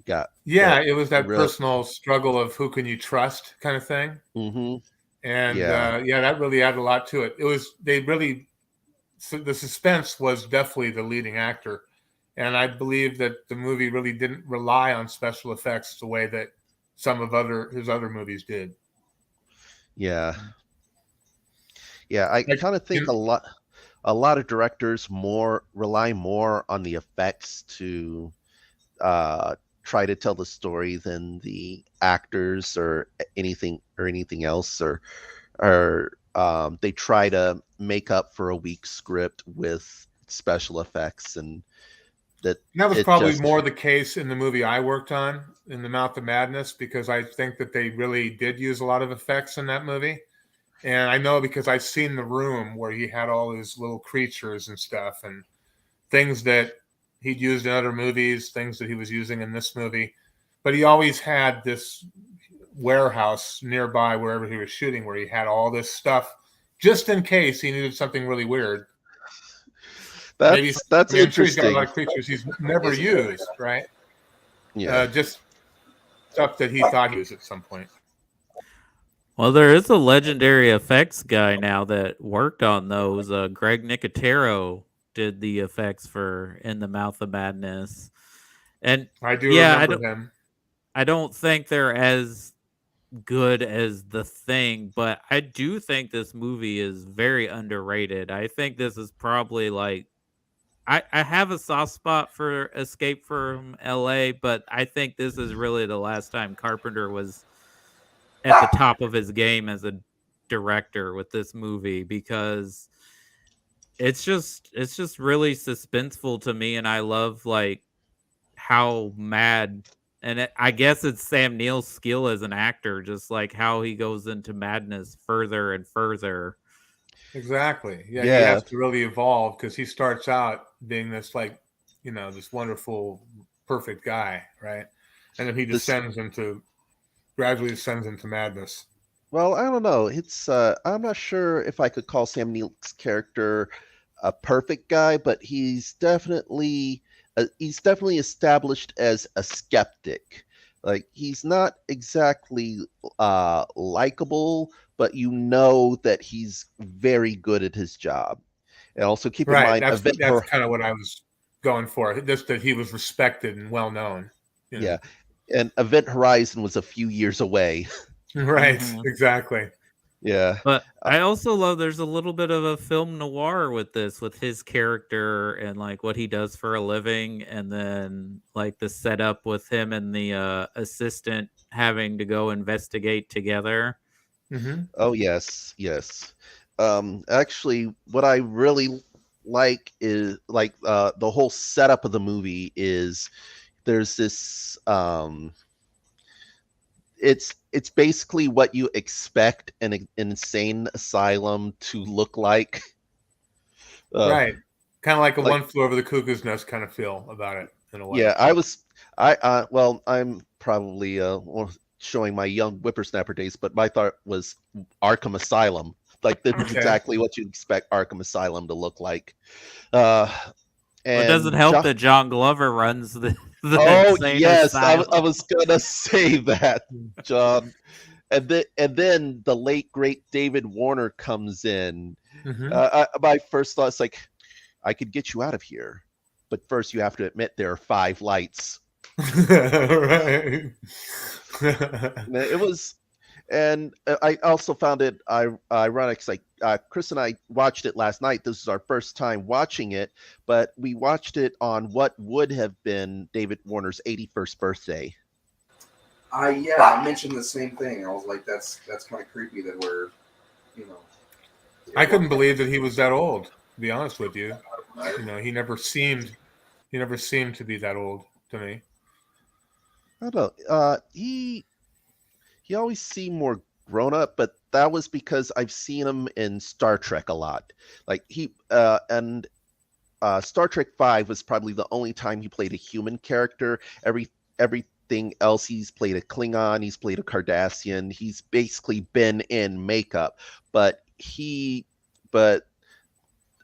got it was that personal struggle of who can you trust kind of thing. Mm-hmm. And that really added a lot to it. The suspense was definitely the leading actor. And I believe that the movie really didn't rely on special effects the way that some of his other movies did. Yeah. I kind of think a lot of directors rely more on the effects to try to tell the story than the actors or anything else, or they try to make up for a weak script with special effects, and that was probably more the case in the movie I worked on, in The Mouth of Madness, because I think that they really did use a lot of effects in that movie. And I know because I've seen the room where he had all his little creatures and stuff and things that he'd used in other movies, things that he was using in this movie. But he always had this warehouse nearby wherever he was shooting where he had all this stuff just in case he needed something really weird. That's interesting. I'm sure he's got a lot of creatures he's never used, right? Yeah. Just stuff that he thought he used at some point. Well, there is a legendary effects guy now that worked on those. Greg Nicotero did the effects for In the Mouth of Madness. And I do remember him. I don't think they're as good as The Thing, but I do think this movie is very underrated. I think this is probably like I have a soft spot for Escape from LA, but I think this is really the last time Carpenter was at the top of his game as a director with this movie, because it's just really suspenseful to me, and I love like how mad, and I guess it's Sam Neill's skill as an actor, just like how he goes into madness further and further. Exactly. Yeah. He has to really evolve because he starts out being this this wonderful, perfect guy, right? And then he gradually descends into madness. Well, I don't know. It's I'm not sure if I could call Sam Neill's character a perfect guy, but he's definitely established as a skeptic. Like, he's not exactly likable, but you know that he's very good at his job. And also keep in mind, that's kind of what I was going for. Just that he was respected and well known. Yeah, and Event Horizon was a few years away. Right, exactly. Yeah. But I also love there's a little bit of a film noir with this, with his character and like what he does for a living, and then like the setup with him and the assistant having to go investigate together. Mm-hmm. Oh yes. Actually, what I really like is like the whole setup of the movie is there's this it's basically what you expect an insane asylum to look like. Right. Kind of like a One Flew Over the Cuckoo's Nest kind of feel about it in a way. Yeah, I'm probably showing my young whippersnapper days, but my thought was Arkham Asylum. Like, that's exactly what you expect Arkham Asylum to look like. And it doesn't help that John Glover runs the insane asylum. I was gonna say that, John. And then the late great David Warner comes in. Mm-hmm. My first thought is like, I could get you out of here, but first you have to admit there are 5 lights. Right. It was, and I also found it ironic. Like Chris and I watched it last night. This is our first time watching it, but we watched it on what would have been David Warner's 81st birthday. I mentioned the same thing. I was like, that's kind of creepy that we're, I couldn't believe that he was that old, to be honest with you. He never seemed to be that old to me. I don't know. He always seemed more grown up, but that was because I've seen him in Star Trek a lot. Like and Star Trek V was probably the only time he played a human character. Everything else, he's played a Klingon, he's played a Cardassian. He's basically been in makeup, but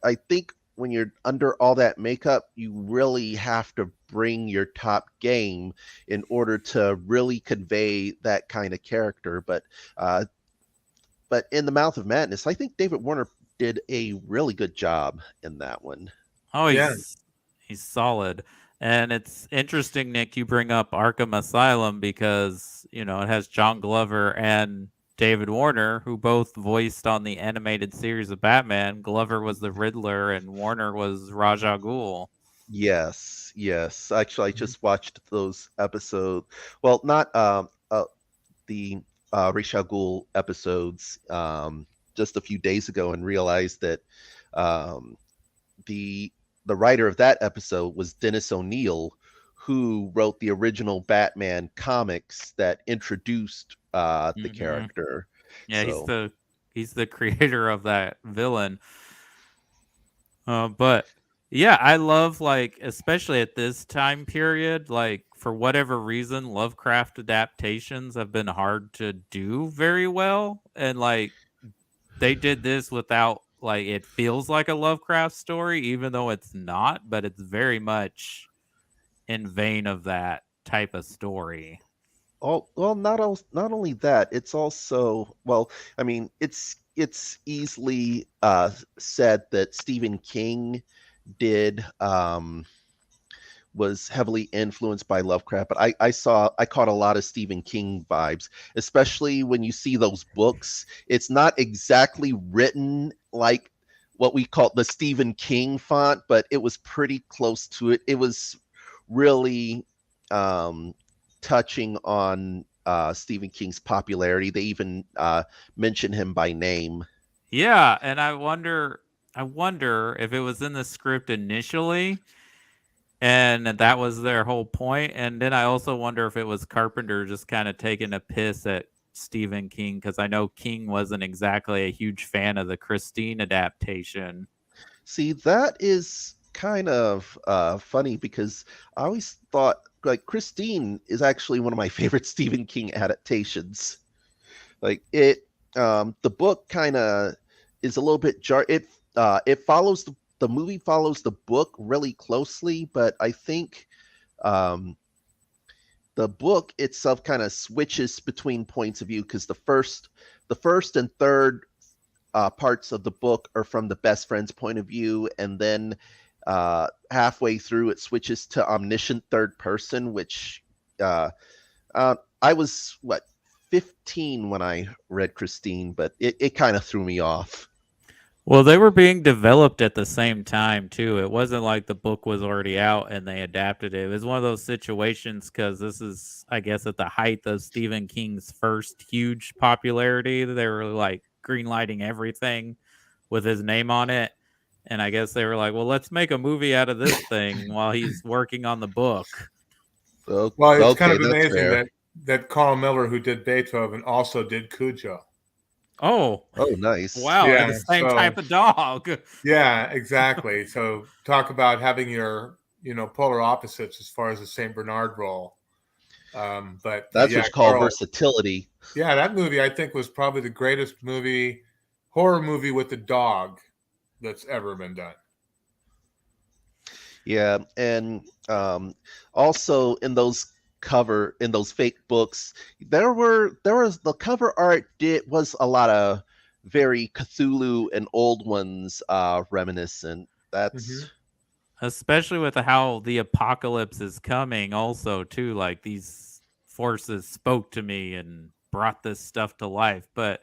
I think when you're under all that makeup, you really have to bring your top game in order to really convey that kind of character. But in The Mouth of Madness, I think David Warner did a really good job in that one. Oh, he's solid. And it's interesting, Nick, you bring up Arkham Asylum because, it has John Glover and David Warner, who both voiced on the animated series of Batman. Glover was the Riddler and Warner was Ra's al Ghul. Yes. Actually, I just watched those episodes. Well, not the Ra's al Ghul episodes just a few days ago, and realized that the writer of that episode was Dennis O'Neil, who wrote the original Batman comics that introduced the character. Yeah, so, he's the creator of that villain. But yeah, I love, like, especially at this time period, like, for whatever reason, Lovecraft adaptations have been hard to do very well. And like, they did this without, like, it feels like a Lovecraft story, even though it's not, but it's very much in vein of that type of story. Oh, well, not only that, it's also, well, I mean, it's easily said that Stephen King was heavily influenced by Lovecraft, but I caught a lot of Stephen King vibes, especially when you see those books. It's not exactly written like what we call the Stephen King font, but it was pretty close to it. It was really touching on Stephen King's popularity. They even mention him by name. Yeah, and I wonder if it was in the script initially, and that was their whole point. And then I also wonder if it was Carpenter just kind of taking a piss at Stephen King, because I know King wasn't exactly a huge fan of the Christine adaptation. See, that is kind of funny, because I always thought, like, Christine is actually one of my favorite Stephen King adaptations. Like, the book kind of is a little bit it follows the movie follows the book really closely, but I think the book itself kind of switches between points of view, because the first and third parts of the book are from the best friend's point of view, and then halfway through it switches to omniscient third person, which I was 15 when I read Christine, but it kind of threw me off. Well, they were being developed at the same time too. It wasn't like the book was already out and they adapted it. It was one of those situations, because this is, I guess, at the height of Stephen King's first huge popularity. They were like greenlighting everything with his name on it. And I guess they were like, well, let's make a movie out of this thing while he's working on the book. Well, it's kind of amazing that Carl Miller, who did Beethoven, also did Cujo. Oh, nice. Wow, yeah, the same type of dog. Yeah, exactly. So talk about having your, polar opposites as far as the St. Bernard role. But that's what's called versatility. Yeah, that movie, I think, was probably the greatest horror movie with a dog that's ever been done. Yeah, and also in those fake books, there was the cover art was a lot of very Cthulhu and Old Ones reminiscent. That's especially with how the apocalypse is coming also too, like these forces spoke to me and brought this stuff to life. But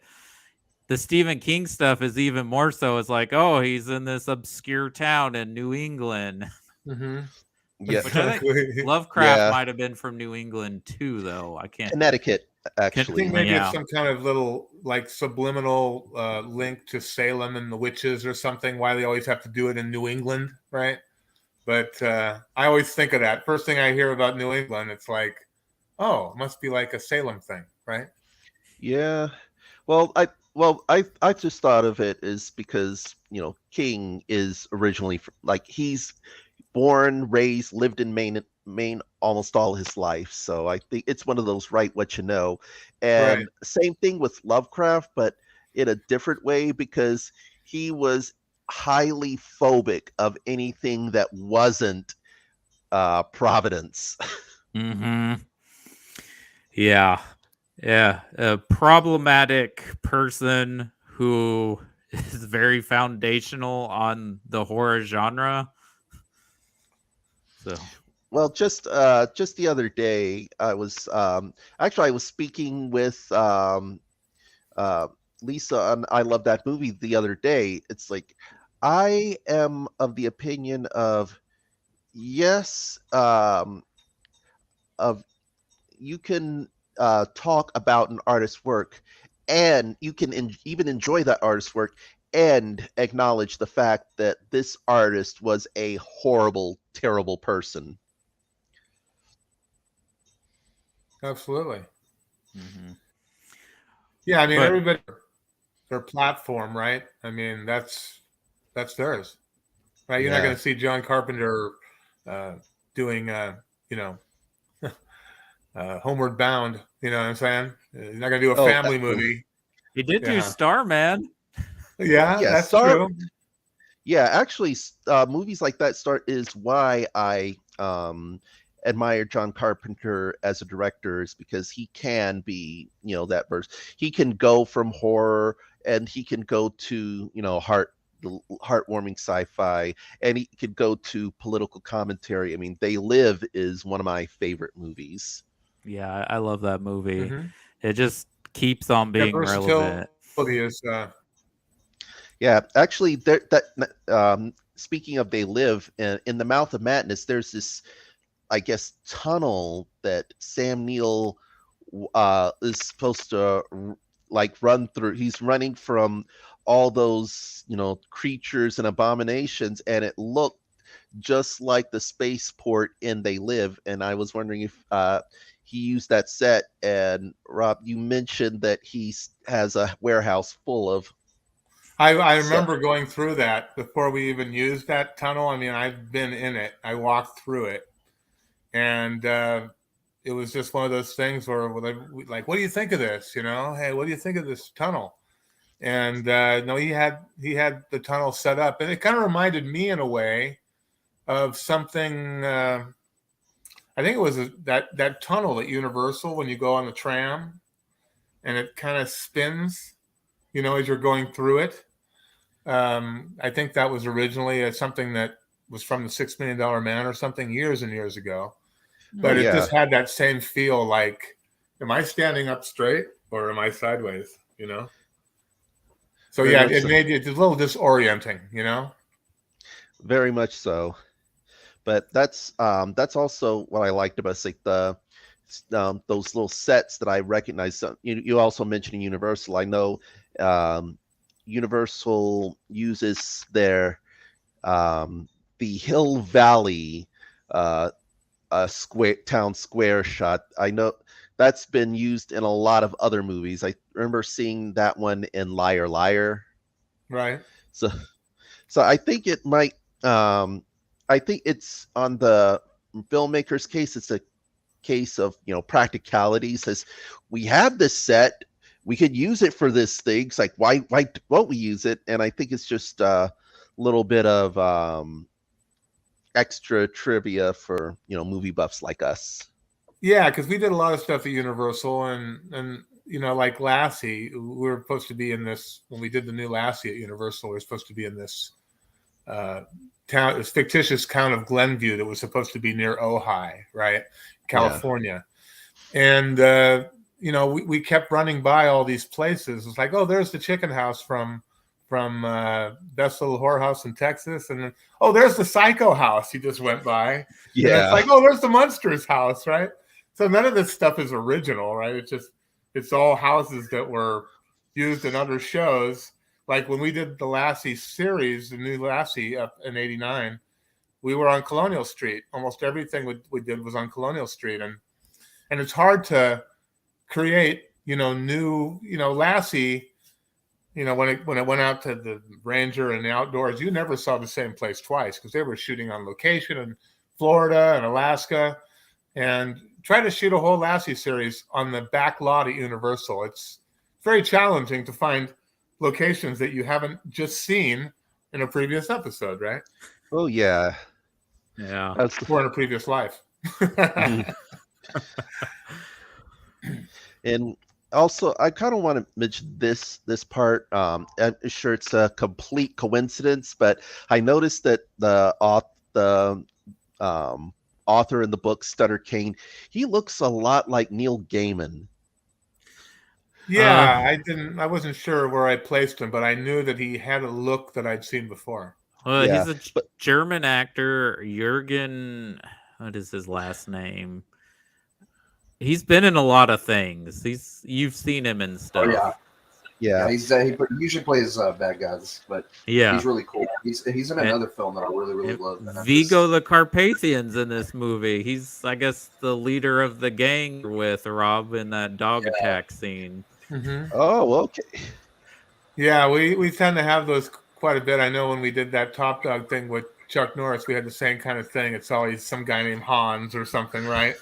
the Stephen King stuff is even more so. It's like, oh, he's in this obscure town in New England. Yeah, which I think Lovecraft might have been from New England too, though. I can't. Connecticut. I actually. think maybe it's some kind of little like subliminal link to Salem and the witches or something, why they always have to do it in New England, right? But I always think of that. First thing I hear about New England, it's like, oh, it must be like a Salem thing, right? Yeah. Well, I just thought of it as because, King is originally like he's born, raised, lived in Maine almost all his life. So I think it's one of those write what you know. And Right. same thing with Lovecraft, but in a different way because he was highly phobic of anything that wasn't Providence. Mm-hmm. Yeah. Yeah. A problematic person who is very foundational on the horror genre. So Well, just the other day, I was actually I was speaking with Lisa on I Love That Movie the other day. It's like I am of the opinion of yes, of you can talk about an artist's work, and you can even enjoy that artist's work and acknowledge the fact that this artist was a horrible, terrible person. Absolutely. mm-hmm. Yeah, I mean, everybody, their platform, right? I mean, that's theirs, right? You're not going to see John Carpenter doing, Homeward Bound. You know what I'm saying? You're not going to do a family movie. He did do Starman. Yeah, that's true. Yeah, actually, movies like that is why I admire John Carpenter as a director, is because he can be, that verse. He can go from horror and he can go to, heartwarming sci-fi, and he could go to political commentary. I mean, They Live is one of my favorite movies. Yeah, I love that movie. Mm-hmm. It just keeps on being relevant. Is, yeah, actually, speaking of They Live, in The Mouth of Madness, there's this, I guess, tunnel that Sam Neill is supposed to run through. He's running from all those, creatures and abominations, and it looked just like the spaceport in They Live. And I was wondering if he used that set. And Rob, you mentioned that he has a warehouse full of. I remember going through that before we even used that tunnel. I mean, I've been in it. I walked through it. And it was just one of those things where, like, what do you think of this? Hey, what do you think of this tunnel? And no, he had the tunnel set up, and it kind of reminded me in a way of something. I think it was that tunnel at Universal when you go on the tram, and it kind of spins, as you're going through it. I think that was originally something that was from the $6 Million Man or something years and years ago. But it just had that same feel like, am I standing up straight or am I sideways, So it made it a little disorienting, Very much so. But that's also what I liked about like those little sets that I recognize. You also mentioned Universal. I know Universal uses their the Hill Valley town square shot. I know that's been used in a lot of other movies. I remember seeing that one in Liar Liar. Right. So I think it might. I think it's on the filmmaker's case. It's a case of practicalities. As we have this set, we could use it for this thing. It's like why won't we use it? And I think it's just a little bit of extra trivia for movie buffs like us. Yeah, because we did a lot of stuff at Universal, and like Lassie, we were supposed to be in this when we did the new Lassie at Universal. We were supposed to be in this town, this fictitious town of Glenview that was supposed to be near Ojai, right, California, and we kept running by all these places. It's like, oh, there's the chicken house from Best Little Whorehouse in Texas, and then there's the Psycho house you just went by. Yeah, and it's like, oh, there's the Monsters house, right? So none of this stuff is original, right? It's just It's all houses that were used in other shows. Like when we did the Lassie series, the new Lassie up in '89, we were on Colonial Street. Almost everything we did was on Colonial Street, and it's hard to create, new, Lassie. When it went out to the Ranger and the outdoors, you never saw the same place twice because they were shooting on location in Florida and Alaska, and try to shoot a whole Lassie series on the back lot at Universal. It's very challenging to find locations that you haven't just seen in a previous episode, right? Oh yeah. Or in a previous life. And also, I kind of want to mention this part. I'm sure it's a complete coincidence, but I noticed that the author in the book, Stutter Kane, he looks a lot like Neil Gaiman. Yeah, I wasn't sure where I placed him, but I knew that he had a look that I'd seen before. Well, he's a German actor, Jürgen. What is his last name? He's been in a lot of things. You've seen him in stuff. Oh, yeah. He usually plays bad guys, but he's really cool. He's in another film that I really love. Vigo the Carpathian's in this movie. He's, I guess, the leader of the gang with Rob in that dog attack scene. Mm-hmm. Oh, okay. Yeah, we tend to have those quite a bit. I know when we did that Top Dog thing with Chuck Norris, we had the same kind of thing. It's always some guy named Hans or something, right?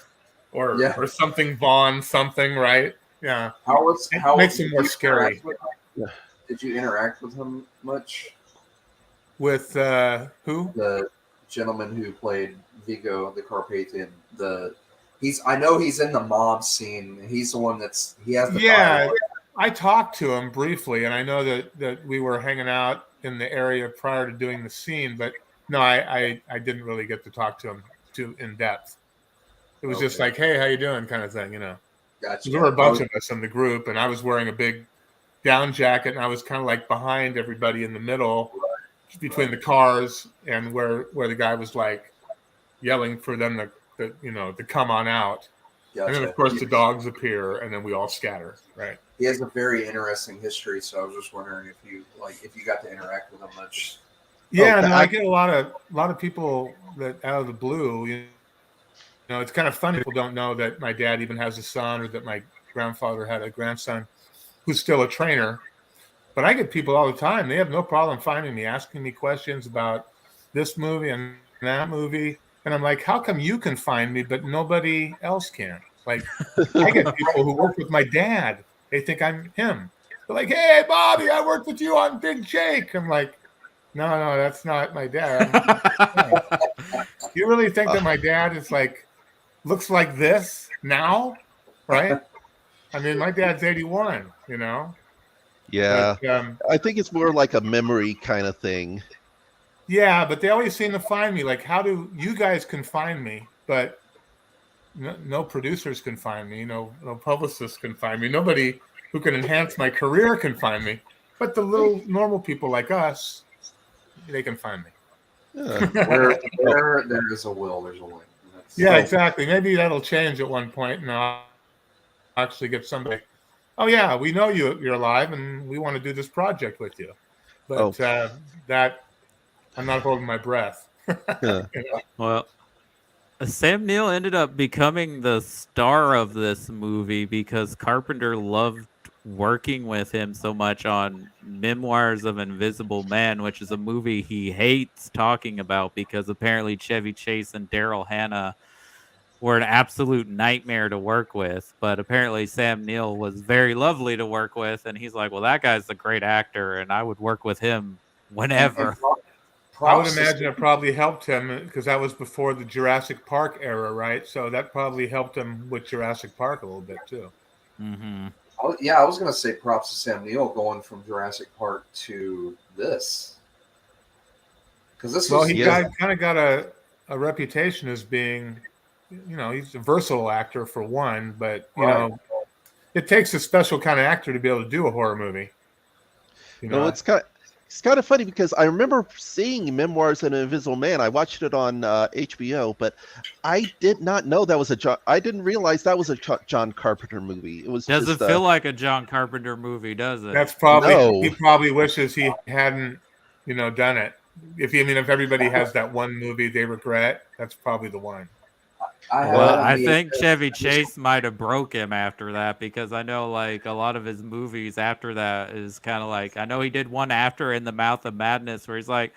Or something Vaughn, something, right? Yeah. How makes him more scary. Did you interact with him much? With who? The gentleman who played Vigo the Carpathian. I know he's in the mob scene. He's the one he has the dialogue. I talked to him briefly, and I know that we were hanging out in the area prior to doing the scene, but no, I didn't really get to talk to him too in depth. It was just like, hey, how you doing, kind of thing, Gotcha. There were a bunch of us in the group, and I was wearing a big down jacket, and I was kind of like behind everybody in the middle, between the cars, and where the guy was like yelling for them to come on out. Gotcha. And then of course the dogs appear, and then we all scatter. Right. He has a very interesting history, so I was just wondering if you got to interact with him much. Yeah, I get a lot of people that out of the blue. It's kind of funny. People don't know that my dad even has a son, or that my grandfather had a grandson who's still a trainer. But I get people all the time. They have no problem finding me, asking me questions about this movie and that movie. And I'm like, how come you can find me, but nobody else can? Like, I get people who work with my dad. They think I'm him. They're like, hey, Bobby, I worked with you on Big Jake. I'm like, no, that's not my dad. You really think that my dad is looks like this now, right? I mean, my dad's 81, Yeah, but, I think it's more like a memory kind of thing. Yeah, but they always seem to find me. Like, how do you guys can find me, but no producers can find me, no publicists can find me, nobody who can enhance my career can find me. But the little normal people like us, they can find me. Yeah. Where there is a will, there's a way. Yeah, exactly. Maybe that'll change at one point, and I'll actually get somebody. Oh yeah, we know you're alive, and we want to do this project with you. But that I'm not holding my breath. Well, Sam Neill ended up becoming the star of this movie because Carpenter loved working with him so much on Memoirs of Invisible Man, which is a movie he hates talking about because apparently Chevy Chase and Daryl Hannah were an absolute nightmare to work with. But apparently Sam Neill was very lovely to work with, and he's like, well, that guy's a great actor, and I would work with him whenever. I would imagine it probably helped him because that was before the Jurassic Park era, right? So that probably helped him with Jurassic Park a little bit too. Mm-hmm. Yeah, I was going to say props to Sam Neill going from Jurassic Park to this. Because this he kind of got a reputation as being, he's a versatile actor for one, but you know, it takes a special kind of actor to be able to do a horror movie. It's kind It's kind of funny because I remember seeing Memoirs of an Invisible Man. I watched it on HBO, but I did not know that was I didn't realize that was a John Carpenter movie. It was Doesn't feel like a John Carpenter movie, does it? That's probably No. He probably wishes he hadn't, done it. If everybody has that one movie they regret, that's probably the one. I think Chevy Chase might have broke him after that, because I know like a lot of his movies after that is kind of like, I know he did one after In the Mouth of Madness where he's like,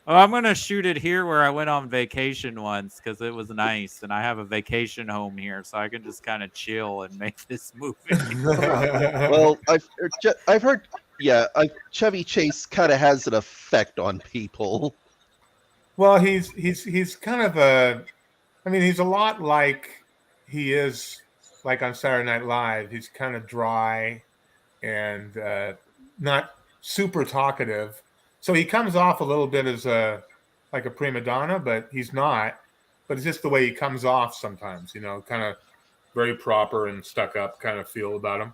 oh, I'm going to shoot it here where I went on vacation once because it was nice and I have a vacation home here, so I can just kind of chill and make this movie. Well, I've heard, Chevy Chase kind of has an effect on people. Well, he's kind of he's a lot like he is like on Saturday Night Live. He's kind of dry and not super talkative. So he comes off a little bit as like a prima donna, but he's not. But it's just the way he comes off sometimes, kind of very proper and stuck up kind of feel about him.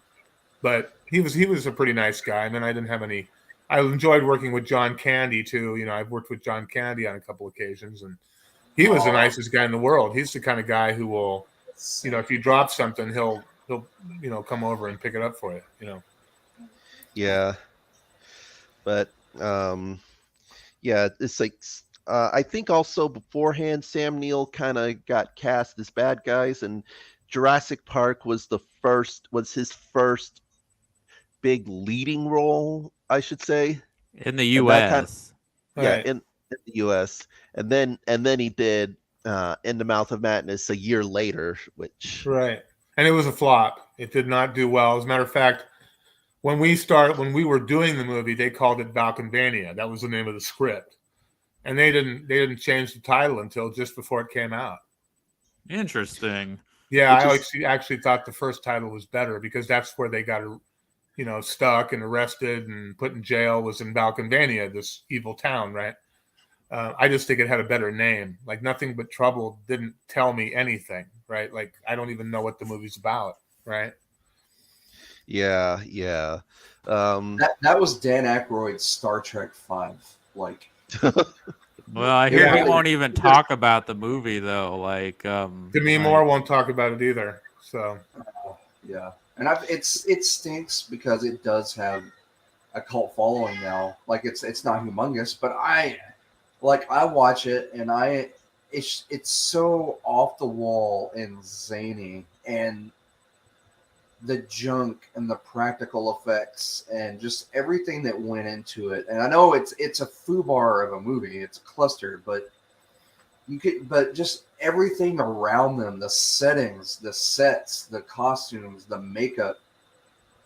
But he was a pretty nice guy. And then I enjoyed working with John Candy too. I've worked with John Candy on a couple occasions, and he was the nicest guy in the world. He's the kind of guy who will, if you drop something, he'll come over and pick it up for you. Yeah. But it's like I think also beforehand Sam Neill kind of got cast as bad guys, and Jurassic Park was his first big leading role, I should say, in the U.S. In the U.S. and then he did In the Mouth of Madness a year later, which and it was a flop. It did not do well. As a matter of fact, when we were doing the movie, they called it Balkanvania. That was the name of the script, and they didn't change the title until just before it came out. Interesting. Yeah, I actually thought the first title was better because that's where they got stuck and arrested and put in jail, was in Balkanvania, this evil town, right? I just think it had a better name. Like Nothing But Trouble didn't tell me anything, right? Like I don't even know what the movie's about, right? Yeah. That was Dan Aykroyd's Star Trek V. Like, well, I hear he won't even talk about the movie though. Like, Demi Moore won't talk about it either. So, yeah, and it stinks because it does have a cult following now. Like, it's not humongous, but I watch it and it's so off the wall and zany, and the junk and the practical effects and just everything that went into it. And I know it's a foobar of a movie, it's a cluster, but just everything around them, the settings, the sets, the costumes, the makeup.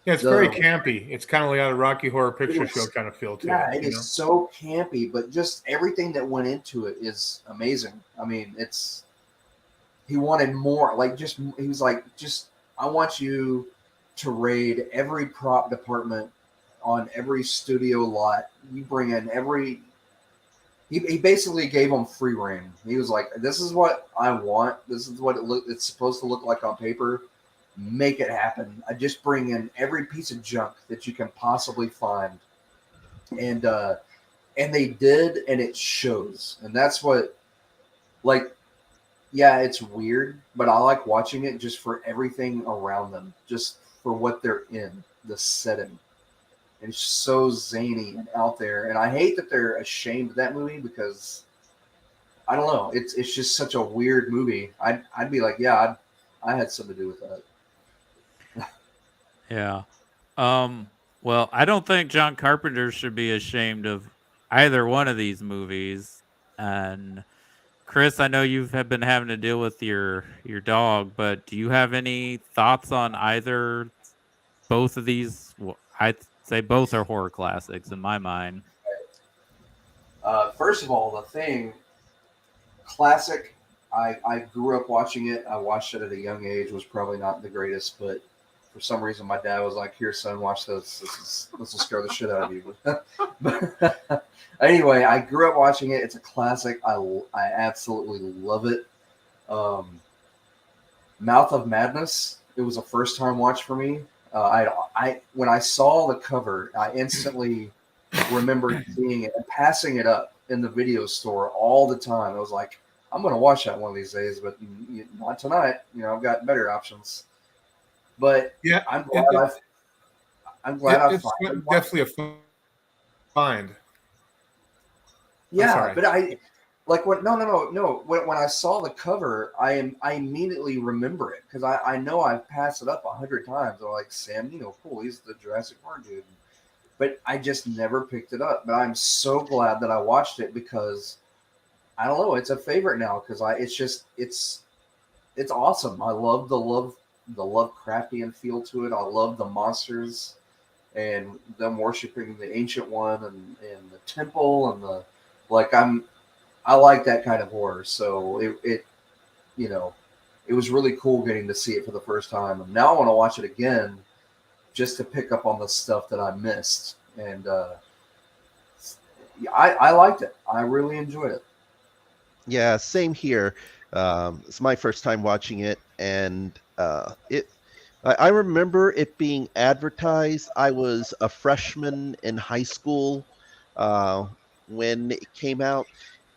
Yeah, it's very campy. It's kind of like a Rocky Horror Picture Show kind of feel to it. Yeah, it is so campy, but just everything that went into it is amazing. I mean, he wanted more. He was like, I want you to raid every prop department on every studio lot. You bring in he basically gave them free reign. He was like, this is what I want. This is what it's supposed to look like on paper. Make it happen. I just bring in every piece of junk that you can possibly find. And they did, and it shows. And that's what, yeah, it's weird, but I like watching it just for everything around them, just for what they're in, the setting. And it's so zany and out there. And I hate that they're ashamed of that movie because, I don't know, it's just such a weird movie. I'd be like, yeah, I had something to do with that. Yeah. Well, I don't think John Carpenter should be ashamed of either one of these movies. And Chris, I know you've been having to deal with your dog, but do you have any thoughts on both of these? Well, I'd say both are horror classics in my mind. First of all, The Thing, classic. I grew up watching it. I watched it at a young age. Was probably not the greatest, but for some reason my dad was like, "Here, son, watch this. This will scare the shit out of you." But anyway, I grew up watching it. It's a classic. I absolutely love it. Mouth of Madness. It was a first time watch for me. When I saw the cover, I instantly remember seeing it and passing it up in the video store all the time. I was like, I'm going to watch that one of these days, but not tonight. I've got better options. But yeah, I'm glad I it's finally definitely a find. Yeah, but I like when no. When I saw the cover, I immediately remember it because I know I've passed it up 100 times. I'm like, Sam Neill, cool, he's the Jurassic Park dude. But I just never picked it up. But I'm so glad that I watched it because I don't know, it's a favorite now because it's awesome. I love the Lovecraftian feel to it. I love the monsters and them worshiping the ancient one and the temple and the I like that kind of horror. So it was really cool getting to see it for the first time. And now I want to watch it again just to pick up on the stuff that I missed. And I liked it. I really enjoyed it. Yeah, same here. It's my first time watching it, and I remember it being advertised. I was a freshman in high school when it came out,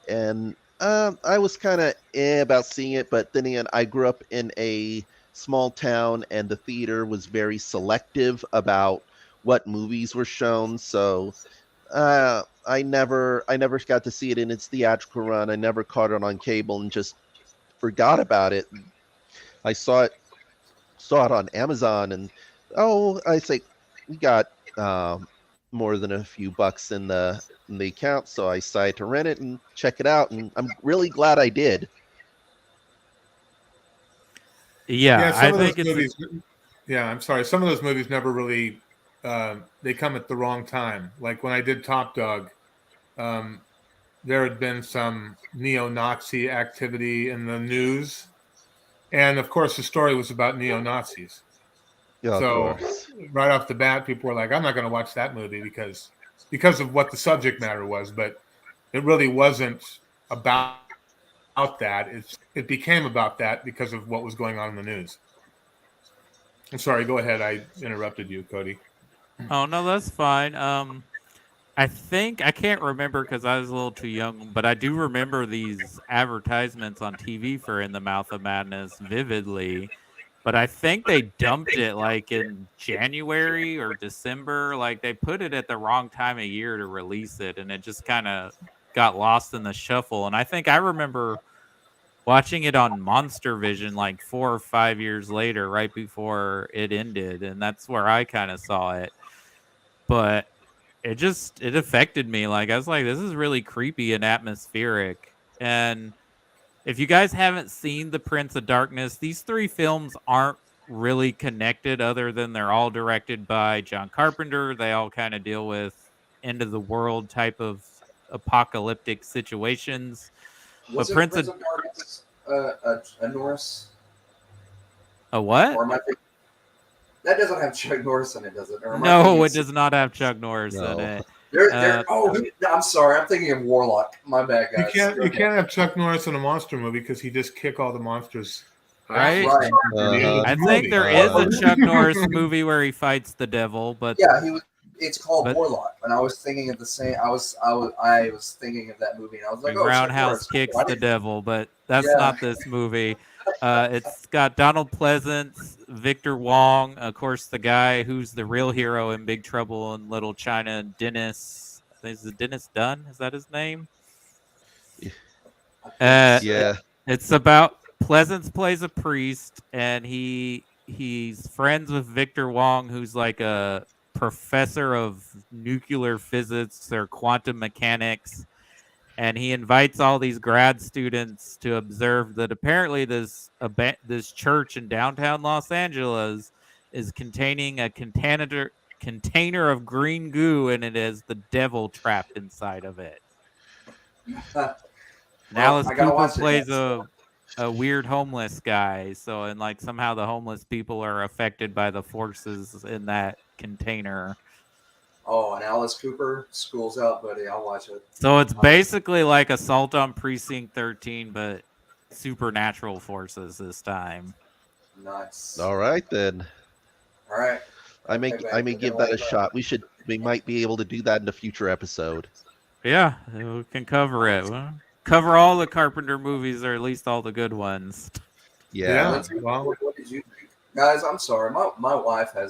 and I was kind of about seeing it, but then again, I grew up in a small town, and the theater was very selective about what movies were shown. So I never got to see it in its theatrical run. I never caught it on cable and just forgot about it. I saw it on Amazon, and I say we got more than a few bucks in the account, so I decided to rent it and check it out, and I'm really glad I did. Yeah, some I of those think movies. I'm sorry. Some of those movies never really. They come at the wrong time. Like when I did Top Dog, there had been some neo-Nazi activity in the news, and of course, the story was about neo-Nazis. Yeah, so right off the bat, people were like, "I'm not going to watch that movie because of what the subject matter was." But it really wasn't about that. It became about that because of what was going on in the news. I'm sorry. Go ahead. I interrupted you, Cody. Oh no, that's fine. I think I can't remember because I was a little too young, but I do remember these advertisements on TV for In the Mouth of Madness vividly. But I think they dumped it like in January or December. Like they put it at the wrong time of year to release it, and it just kind of got lost in the shuffle. And I think I remember watching it on Monster Vision like 4 or 5 years later, right before it ended, and that's where I kind of saw it. But it affected me. Like I was like, this is really creepy and atmospheric. And if you guys haven't seen The Prince of Darkness, these 3 films aren't really connected other than they're all directed by John Carpenter. They all kind of deal with end of the world type of apocalyptic situations. Was but it Prince of Darkness a Norris? A what? Or am I thinking that doesn't have Chuck Norris in it, does it? No, it does not have Chuck Norris in it. I'm sorry. I'm thinking of Warlock. My bad, guys. You can't have Chuck Norris in a monster movie because he just kick all the monsters. Right? I think there is a Chuck Norris movie where he fights the devil, but yeah, it's called Warlock, and I was thinking of the same. I was thinking of that movie, and I was like, Roundhouse kicks the devil, but that's not this movie. It's got Donald Pleasance, Victor Wong, of course, the guy who's the real hero in Big Trouble in Little China, Dennis. Is it Dennis Dunn? Is that his name? Yeah. It's about Pleasance plays a priest, and he's friends with Victor Wong, who's like a professor of nuclear physics or quantum mechanics. And he invites all these grad students to observe that apparently this church in downtown Los Angeles is containing a container of green goo, and it has the devil trapped inside of it. Alice Cooper plays a weird homeless guy. So, and like somehow the homeless people are affected by the forces in that container. Oh, and Alice Cooper, school's out, buddy. I'll watch it. So it's basically like Assault on Precinct 13, but supernatural forces this time. Nice. All right then. All right. I may give that a shot. We should We might be able to do that in a future episode. Yeah, we can cover it. We'll cover all the Carpenter movies, or at least all the good ones. Yeah. Lindsay, well- what did you think? Guys, I'm sorry. My wife No,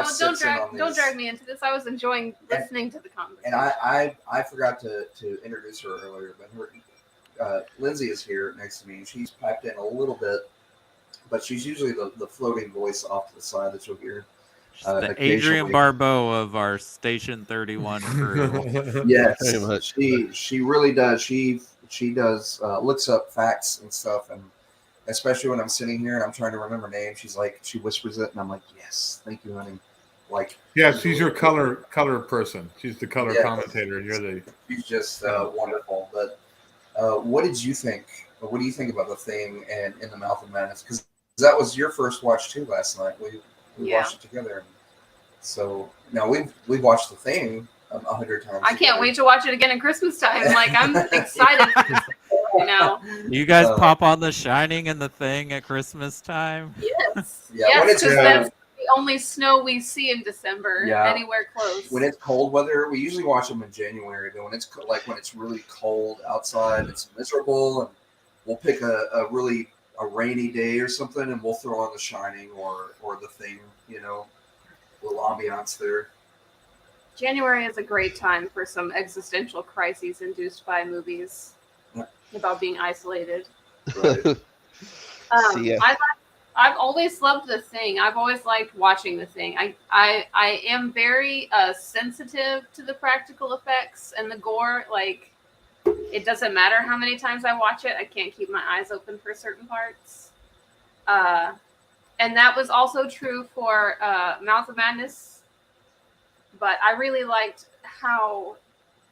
sits don't in on don't these. drag me into this. I was enjoying listening to the conversation. And I forgot to introduce her earlier, but Lindsay is here next to me. She's piped in a little bit, but she's usually the floating voice off to the side that you'll hear. She's the Adrian Barbeau of our Station 31 crew. Yes, Very much. she really does. She does looks up facts and stuff, and especially when I'm sitting here and I'm trying to remember names, she whispers it, and I'm like, yes, thank you, honey. Like, Yeah, she's your color person. She's the color Yeah. commentator. You're the. she's just wonderful. But what did you think? What do you think about The Thing and In the Mouth of Madness? Because that was your first watch too last night. We watched it together. So now we've watched The Thing 100 times. I can't wait to watch it again at Christmas time. Like, I'm excited. You guys pop on The Shining and The Thing at Christmas time? Yes. Yeah, yes, when it's because that's the only snow we see in December anywhere close. When it's cold weather, we usually watch them in January. But when it's really cold outside, it's miserable, and we'll pick a rainy day or something, and we'll throw on The Shining or The Thing. Little ambiance there. January is a great time for some existential crises induced by movies about being isolated. Right. I've always loved The Thing. I've always liked watching The Thing. I am very sensitive to the practical effects and the gore. Like, it doesn't matter how many times I watch it. I can't keep my eyes open for certain parts. And that was also true for Mouth of Madness. But I really liked how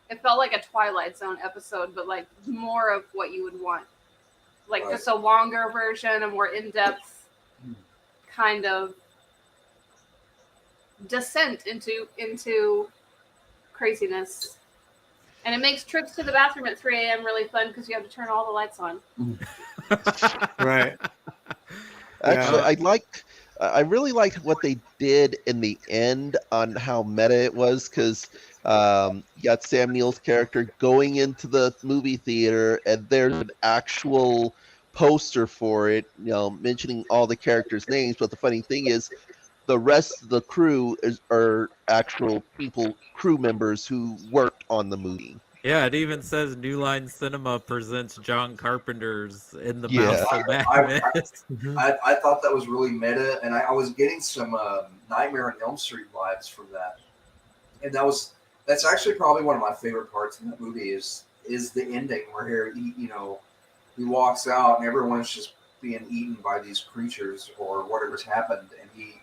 it felt like a Twilight Zone episode, but like more of what you would want. Like just a longer version, a more in-depth kind of descent into craziness. And it makes trips to the bathroom at 3 a.m. really fun because you have to turn all the lights on. Right. Actually, I really liked what they did in the end on how meta it was, because you got Sam Neill's character going into the movie theater, and there's an actual poster for it, mentioning all the characters' names. But the funny thing is, the rest of the crew are actual crew members who worked on the movie. Yeah, it even says New Line Cinema presents John Carpenter's In the Mouth of Madness. I thought that was really meta, and I was getting some Nightmare on Elm Street vibes from that. And that's actually probably one of my favorite parts in that movie is the ending where he walks out and everyone's just being eaten by these creatures or whatever's happened, and he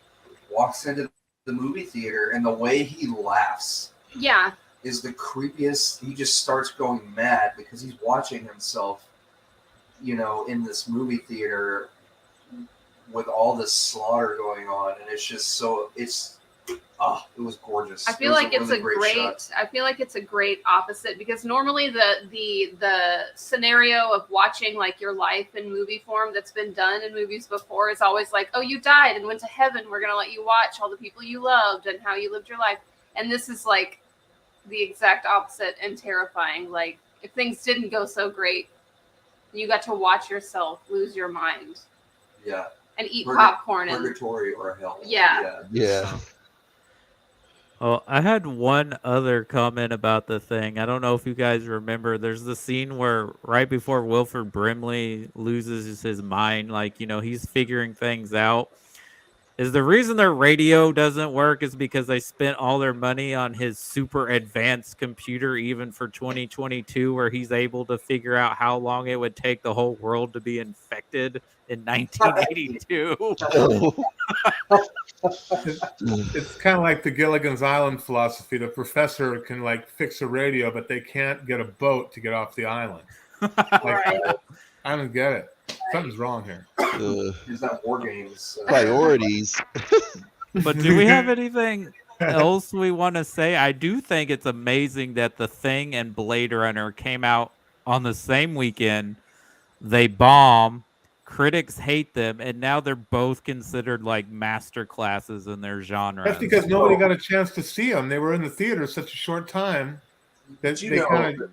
walks into the movie theater, and the way he laughs. Yeah. Is the creepiest. He just starts going mad because he's watching himself, in this movie theater with all this slaughter going on, and it's just it was gorgeous. I feel like it's a great opposite, because normally the scenario of watching like your life in movie form that's been done in movies before is always like, oh, you died and went to heaven. We're gonna let you watch all the people you loved and how you lived your life. And this is like the exact opposite and terrifying. Like, if things didn't go so great, you got to watch yourself lose your mind. Yeah. And eat popcorn. Purgatory or hell. Yeah. Yeah. Well, I had one other comment about The Thing. I don't know if you guys remember. There's the scene where right before Wilford Brimley loses his mind, he's figuring things out. Is the reason their radio doesn't work is because they spent all their money on his super advanced computer, even for 2022, where he's able to figure out how long it would take the whole world to be infected in 1982. It's kind of like the Gilligan's Island philosophy. The professor can fix a radio, but they can't get a boat to get off the island. I don't get it. Something's wrong here. Is that War Games? Priorities. But do we have anything else we want to say? I do think it's amazing that The Thing and Blade Runner came out on the same weekend. They bomb. critics hate them, and now they're both considered like master classes in their genre. That's because nobody got a chance to see them. They were in the theater such a short time that Did you they know kind of.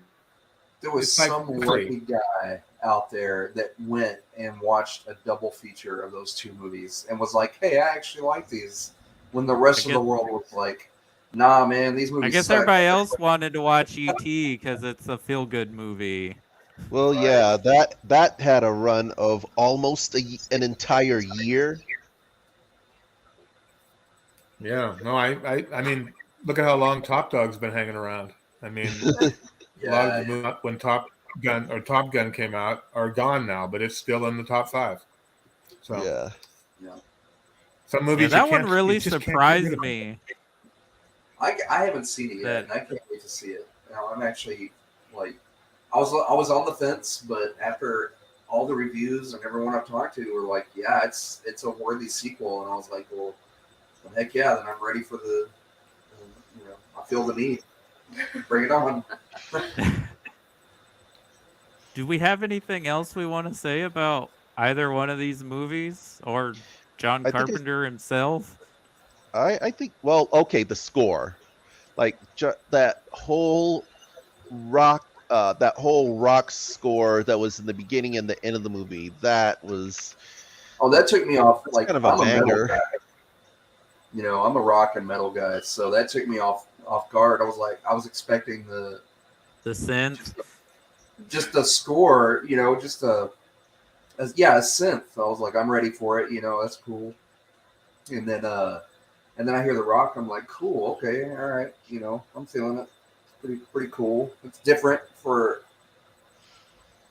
there was it's like some free. lucky guy out there that went and watched a double feature of those two movies and was like, "Hey, I actually like these." When the rest of the world was like, "Nah, man, these movies." I guess suck. everybody else wanted to watch E.T. because it's a feel-good movie. Well, Right. yeah, that had a run of almost an entire year. Yeah, no, I mean, look at how long Top Dog's been hanging around. I mean, a lot of the movies when Top Gun came out are gone now, but it's still in the top 5. So Yeah. some Yeah, movies that you one can't, really you just can't get surprised rid of. me. I haven't seen it yet, That- and I can't wait to see it. Now, I'm actually like, I was on the fence, but after all the reviews and everyone I've talked to were like, "Yeah, it's a worthy sequel," and I was like, "Well, heck yeah, then I'm ready for the I feel the need. Bring it on." Do we have anything else we want to say about either one of these movies or John I think Carpenter himself? I think, well, okay, the score, like that whole rock score that was in the beginning and the end of the movie, that was That took me off. that's Like, kind of a I'm a metal banger. guy. I'm a rock and metal guy, so that took me off guard. I was like, I was expecting the synth. just a score, just a synth. I was like, I'm ready for it. That's cool. And then I hear the rock. I'm like, cool, okay, all right. I'm feeling it. It's pretty cool. It's different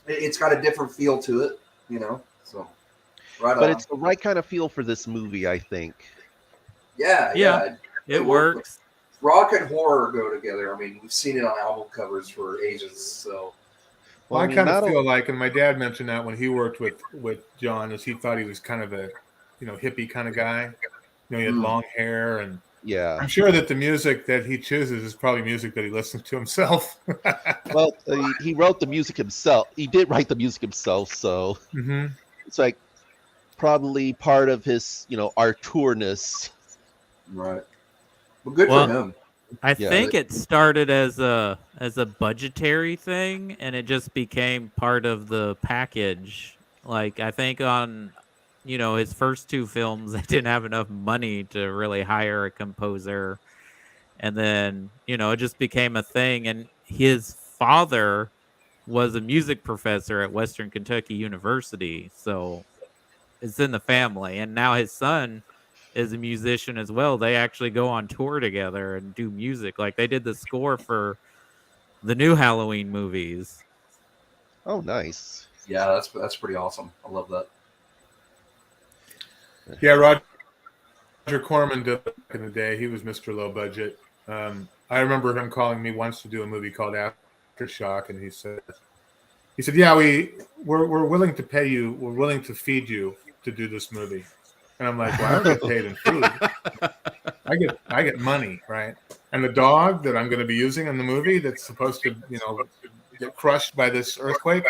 it's got a different feel to it. So right But on. it's the right kind of feel for this movie, I think. Yeah. It works. Rock and horror go together. I mean, we've seen it on album covers for ages. So, Well, I I mean, kind not of a- feel like, and my dad mentioned that when he worked with John, is he thought he was kind of a hippie kind of guy. He had long hair, and Yeah. I'm sure that the music that he chooses is probably music that he listens to himself. Well, he wrote the music himself. He did write the music himself, so it's like probably part of his, artourness. right. Well, good Well, for him. I Yeah, think it started as a budgetary thing, and it just became part of the package. Like, I think on his first 2 films, they didn't have enough money to really hire a composer, and then it just became a thing. And his father was a music professor at Western Kentucky University, so it's in the family. And now his son is a musician as well. They actually go on tour together and do music. Like, they did the score for the new Halloween movies. Oh, nice. Yeah, that's pretty awesome. I love that. Yeah, Roger Corman did back in the day. He was Mr. Low Budget. I remember him calling me once to do a movie called Aftershock, and he said, "Yeah, we're willing to pay you. We're willing to feed you to do this movie." And I'm like, "Well, I don't get paid in food. I get money, right? And the dog that I'm going to be using in the movie that's supposed to, get crushed by this earthquake,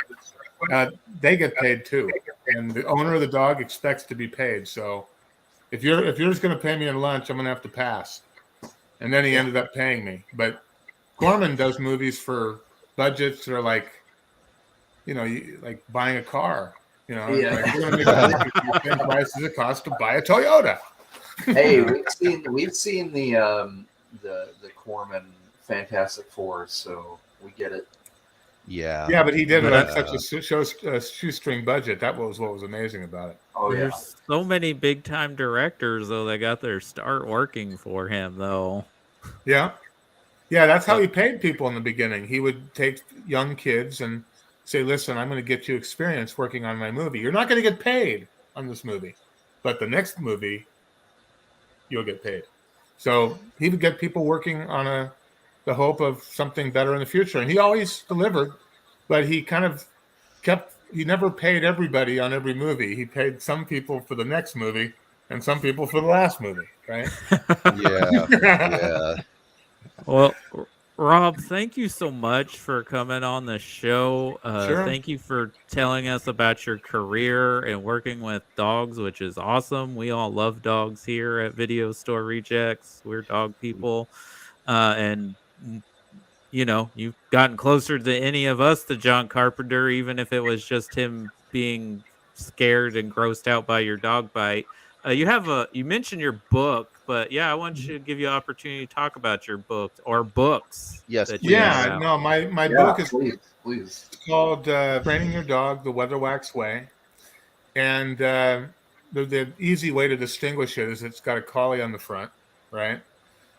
they get paid too. And the owner of the dog expects to be paid. So if you're just going to pay me in lunch, I'm going to have to pass." And then he ended up paying me. But Corman does movies for budgets that are like, like buying a car. Yeah. Like, we're going to make the same price as it costs to buy a Toyota. Hey, we've seen the Corman Fantastic Four, so we get it. Yeah. Yeah, but he did it on such a shoestring budget. That was what was amazing about it. Oh yeah. There's so many big time directors though that got their start working for him though. Yeah. Yeah, that's how he paid people in the beginning. He would take young kids and say, "Listen, I'm going to get you experience working on my movie. You're not going to get paid on this movie, but the next movie, you'll get paid." So he would get people working on the hope of something better in the future. And he always delivered, but he kind of he never paid everybody on every movie. He paid some people for the next movie and some people for the last movie, right? Yeah. Well, Rob, thank you so much for coming on the show. Sure. Thank you for telling us about your career and working with dogs, which is awesome. We all love dogs here at Video Store Rejects. We're dog people. And you know, you've gotten closer than any of us to John Carpenter, even if it was just him being scared and grossed out by your dog bite. You mentioned your book, but yeah, I want you to give you an opportunity to talk about your book or books Yes, that you have Yeah, out. no, my Yeah, book is please. called Training Your Dog the Weatherwax Way. And the easy way to distinguish it is it's got a collie on the front, right?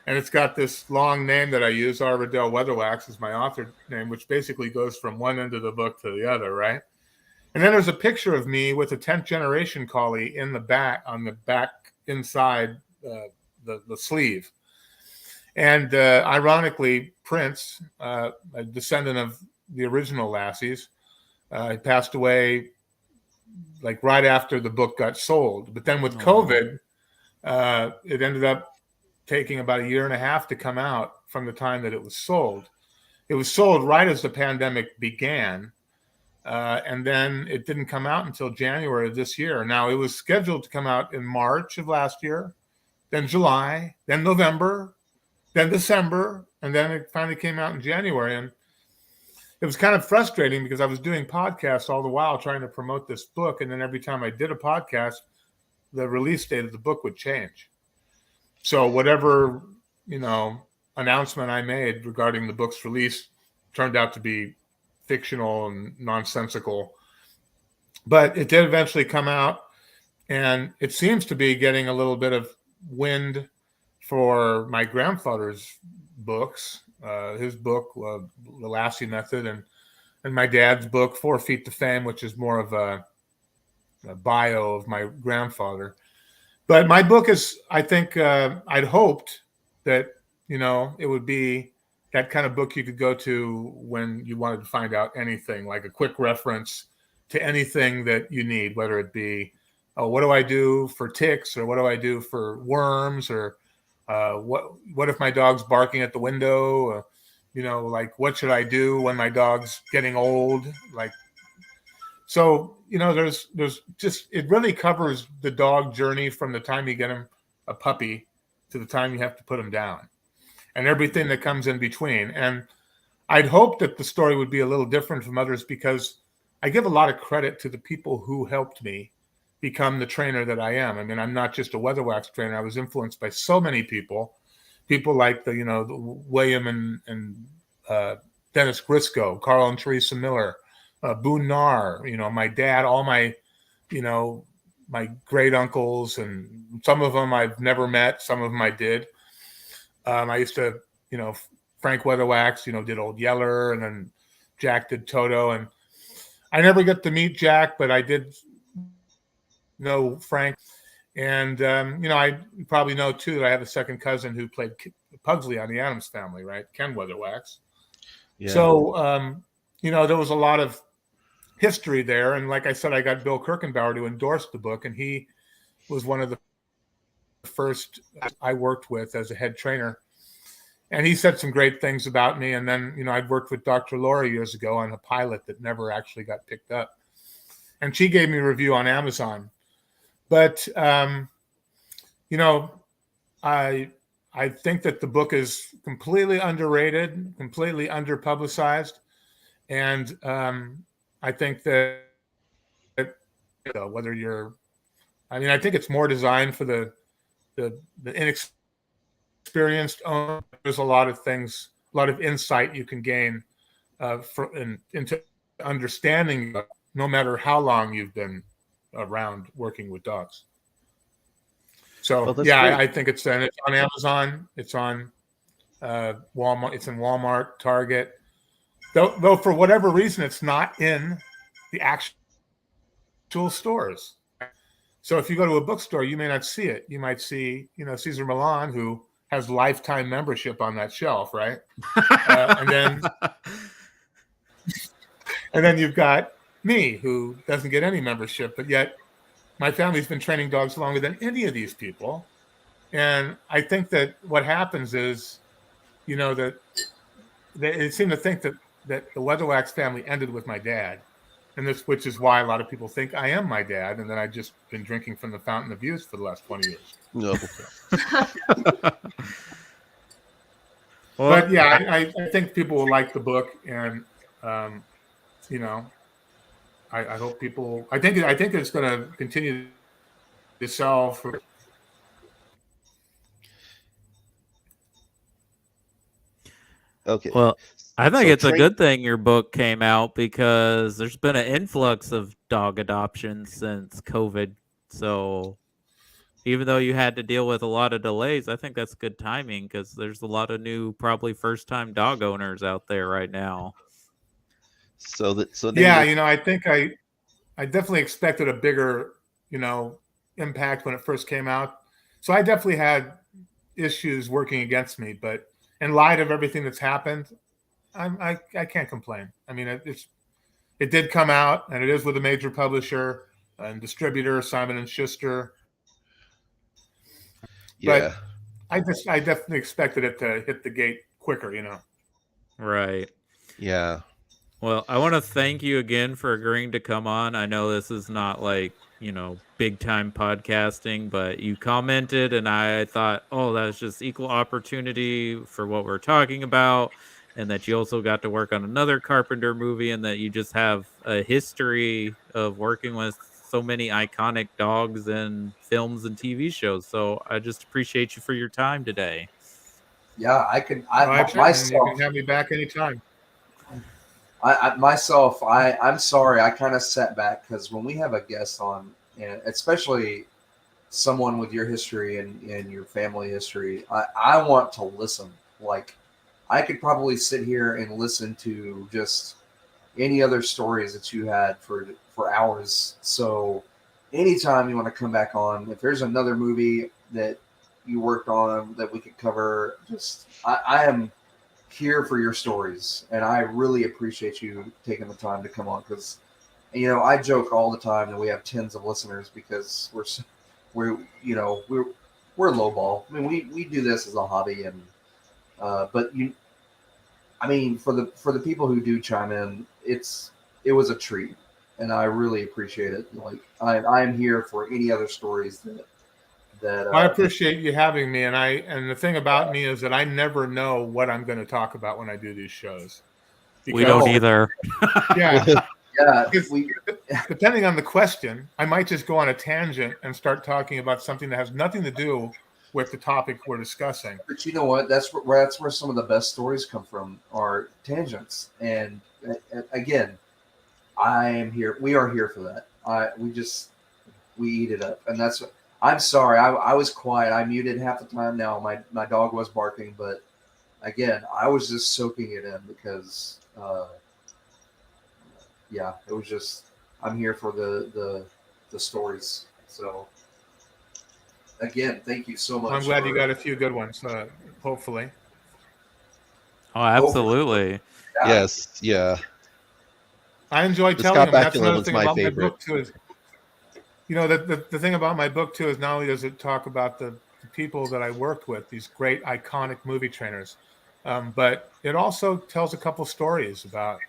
And it's got this long name that I use, R Ruddell Weatherwax is my author name, which basically goes from one end of the book to the other, right? And then there's a picture of me with a 10th generation collie in the back, on the back inside the sleeve. And ironically, Prince, a descendant of the original Lassies, he passed away like right after the book got sold. But then with COVID, it ended up taking about 1.5 years to come out from the time that it was sold. It was sold right as the pandemic began. And then it didn't come out until January of this year. Now, it was scheduled to come out in March of last year, then July, then November, then December, and then it finally came out in January. And it was kind of frustrating because I was doing podcasts all the while trying to promote this book. And then every time I did a podcast, the release date of the book would change. So whatever, announcement I made regarding the book's release turned out to be fictional and nonsensical. But it did eventually come out, and it seems to be getting a little bit of wind for my grandfather's books, his book, The Lassie Method, and my dad's book, 4 Feet to Fame, which is more of a bio of my grandfather. But my book is, I think, I'd hoped that, it would be that kind of book you could go to when you wanted to find out anything, like a quick reference to anything that you need, whether it be, what do I do for ticks, or what do I do for worms, or what if my dog's barking at the window? Like, what should I do when my dog's getting old? Like, so, there's just, it really covers the dog journey from the time you get him a puppy to the time you have to put him down, and everything that comes in between. And I'd hoped that the story would be a little different from others, because I give a lot of credit to the people who helped me become the trainer that I am. I mean, I'm not just a Weatherwax trainer. I was influenced by so many people like the William and Dennis Grisco, Carl and Teresa Miller, Boone Narr, my dad, all my, my great uncles, and some of them I've never met, some of them I did. I used to, Frank Weatherwax, did Old Yeller, and then Jack did Toto. And I never got to meet Jack, but I did know Frank. And, I probably know, too, that I have a second cousin who played Pugsley on the Addams Family, right? Ken Weatherwax. Yeah. So, there was a lot of history there. And like I said, I got Bill Kirkenbauer to endorse the book, and he was one of the first I worked with as a head trainer. And he said some great things about me. And then, I'd worked with Dr. Laura years ago on a pilot that never actually got picked up. And she gave me a review on Amazon. But, I think that the book is completely underrated, completely underpublicized. And I think that, whether you're, I think it's more designed for the inexperienced owner. There's a lot of things, a lot of insight you can gain into understanding, no matter how long you've been around working with dogs. So I think it's on Amazon. It's on Walmart. It's in Walmart, Target. Though for whatever reason, it's not in the actual stores. So if you go to a bookstore, you may not see it. You might see, Cesar Millan, who has lifetime membership on that shelf, right? And then you've got me, who doesn't get any membership, but yet my family's been training dogs longer than any of these people. And I think that what happens is, that they seem to think that the Weatherwax family ended with my dad, and which is why a lot of people think I am my dad, and then I've just been drinking from the fountain of youth for the last 20 years. No. But yeah, I think people will like the book, and you know, I hope people. I think it's going to continue to sell for. Okay. Well, I think So it's a good thing your book came out because there's been an influx of dog adoptions since COVID. So even though you had to deal with a lot of delays, I think that's good timing because there's a lot of new, probably first-time dog owners out there right now. Yeah, I think I definitely expected a bigger, impact when it first came out. So I definitely had issues working against me, but in light of everything that's happened, I can't complain. I mean, it did come out, and it is with a major publisher and distributor, Simon and Schuster. Yeah. But I definitely expected it to hit the gate quicker, Right. Yeah. Well, I want to thank you again for agreeing to come on. I know this is not like, big time podcasting, but you commented and I thought, oh, that's just equal opportunity for what we're talking about. And that you also got to work on another Carpenter movie and that you just have a history of working with so many iconic dogs in films and TV shows. So I just appreciate you for your time today. Yeah, myself, you can have me back anytime. I'm sorry. I kind of sat back because when we have a guest on, and especially someone with your history and your family history, I want to listen. Like, I could probably sit here and listen to just any other stories that you had for hours. So anytime you want to come back on, if there's another movie that you worked on that we could cover, I am here for your stories, and I really appreciate you taking the time to come on because, I joke all the time that we have tens of listeners because we're lowball. I mean, we do this as a hobby, and but for the people who do chime in, it was a treat, and I really appreciate it. Like I am here for any other stories that I appreciate you having me, and the thing about me is that I never know what I'm going to talk about when I do these shows. We don't either. Yeah. Yeah. Depending on the question, I might just go on a tangent and start talking about something that has nothing to do with the topic we're discussing. But you know what? That's where some of the best stories come from, are tangents. And again, I am here. We are here for that. We eat it up, and that's. I'm sorry. I was quiet. I muted half the time. Now my dog was barking, but again, I was just soaking it in because. Yeah, it was just. I'm here for the stories. So. Again, thank you so much. I'm glad you got a few good ones, hopefully. Oh, absolutely. Yeah. Yes, yeah. I enjoy telling them. That's another thing about my book, too. Is, the thing about my book, too, is not only does it talk about the people that I worked with, these great, iconic movie trainers, but it also tells a couple stories about,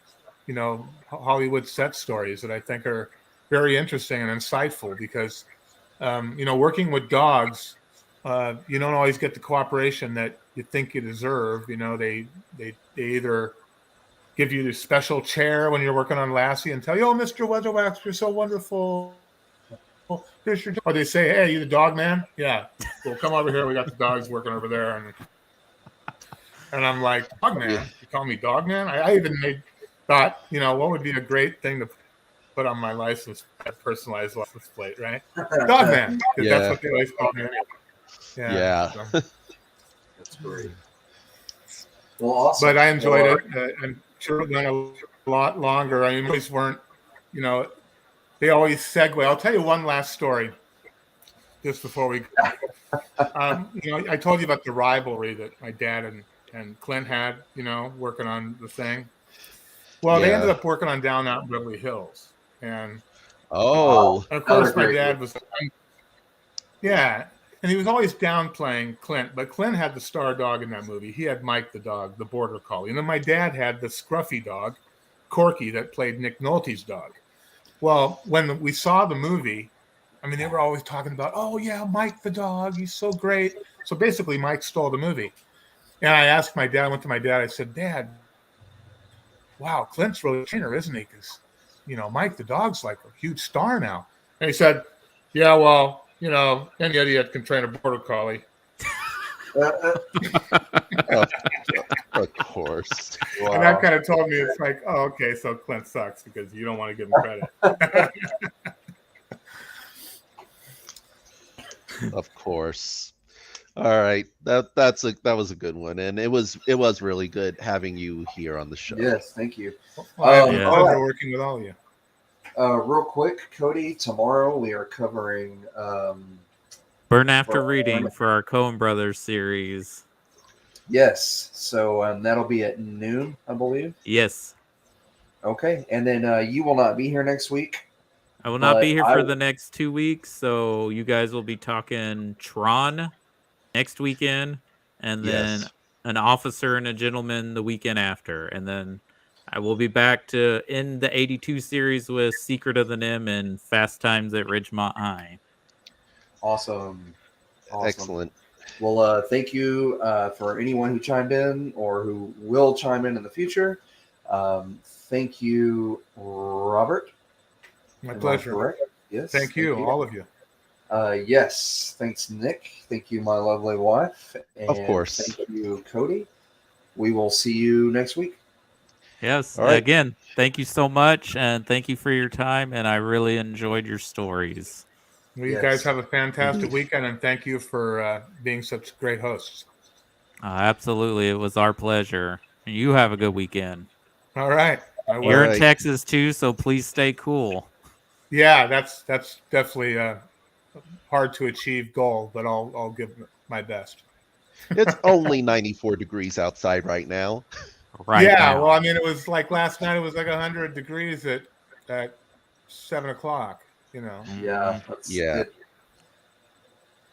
Hollywood set stories that I think are very interesting and insightful because working with dogs, you don't always get the cooperation that you think you deserve. They either give you the special chair when you're working on Lassie and tell you, "Oh, Mr. Weatherwax, you're so wonderful. Here's your dog." Or they say, "Hey, you the dog man? Yeah, well, come over here. We got the dogs working over there." And I'm like, "Dog man? You call me dog man?" I even thought, what would be a great thing to put on my license, a personalized license plate, right? Dog man, because that's what they always call me. Yeah. So. That's great. Well, awesome. But I enjoyed it. I'm sure it went a lot longer. I mean, always weren't, they always segue. I'll tell you one last story just before we go. I told you about the rivalry that my dad and Clint had, working on the thing. Well, they ended up working on Down Out in Beverly Hills. And of course, my dad was, And he was always downplaying Clint, but Clint had the star dog in that movie. He had Mike the dog, the border collie. And then my dad had the scruffy dog, Corky, that played Nick Nolte's dog. Well, when we saw the movie, I mean, they were always talking about, oh, yeah, Mike the dog, he's so great. So basically, Mike stole the movie. And I asked my dad, I went to my dad, I said, Dad, wow, Clint's really a trainer, isn't he? Because, Mike the dog's like a huge star now. And he said, yeah, well, any idiot can train a border collie. Of course. Wow. And that kind of told me, it's like, oh, okay, so Clint sucks because you don't want to give him credit. Of course. All right, that was a good one, and it was really good having you here on the show. Yes, thank you. I have Yeah. the pleasure working with all of you. Real quick, Cody, tomorrow we are covering Burn After Burn. Reading for our Coen Brothers series. yes, so that'll be at noon, I believe. Yes. Okay, and then you will not be here next week. I will not But be here for the next 2 weeks, so you guys will be talking Tron next weekend, and then Yes. An Officer and a Gentleman the weekend after, and then I will be back to end the 82 series with Secret of the Nim and Fast Times at Ridgemont High. Awesome. Excellent. Well, thank you for anyone who chimed in or who will chime in the future. Thank you, Robert. My Am I pleasure. correct? Yes. Thank you, all of you. Yes. Thanks, Nick. Thank you, my lovely wife. And Of course. Thank you, Cody. We will see you next week. Yes. All right. Again, thank you so much, and thank you for your time, and I really enjoyed your stories. Well, you Yes. guys have a fantastic Indeed. weekend, and thank you for being such great hosts. Absolutely. It was our pleasure. You have a good weekend. All right. I will. You're right. in Texas too, so please stay cool. Yeah, that's definitely a hard to achieve goal, but I'll give my best. It's only 94 degrees outside right now. Right yeah, now. well, I mean, it was like last night. It was like 100 degrees at 7:00. Yeah. That's Yeah. it.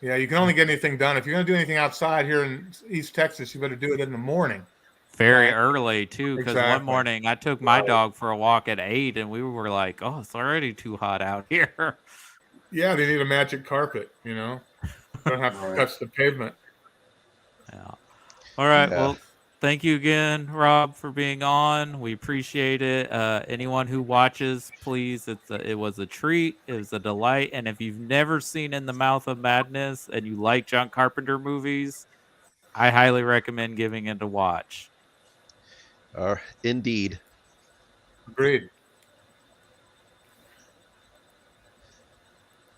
Yeah, you can only get anything done if you're going to do anything outside here in East Texas. You better do it in the morning. Very Right. early too, because one Exactly. morning I took my Right. dog for a walk at 8, and we were like, "Oh, it's already too hot out here." Yeah, they need a magic carpet. Don't have to Right. touch the pavement. Yeah. All right. Yeah. Well, thank you again, Rob, for being on. We appreciate it. Anyone who watches, please, it was a treat. It was a delight. And if you've never seen In the Mouth of Madness and you like John Carpenter movies, I highly recommend giving it a watch. Indeed. Agreed.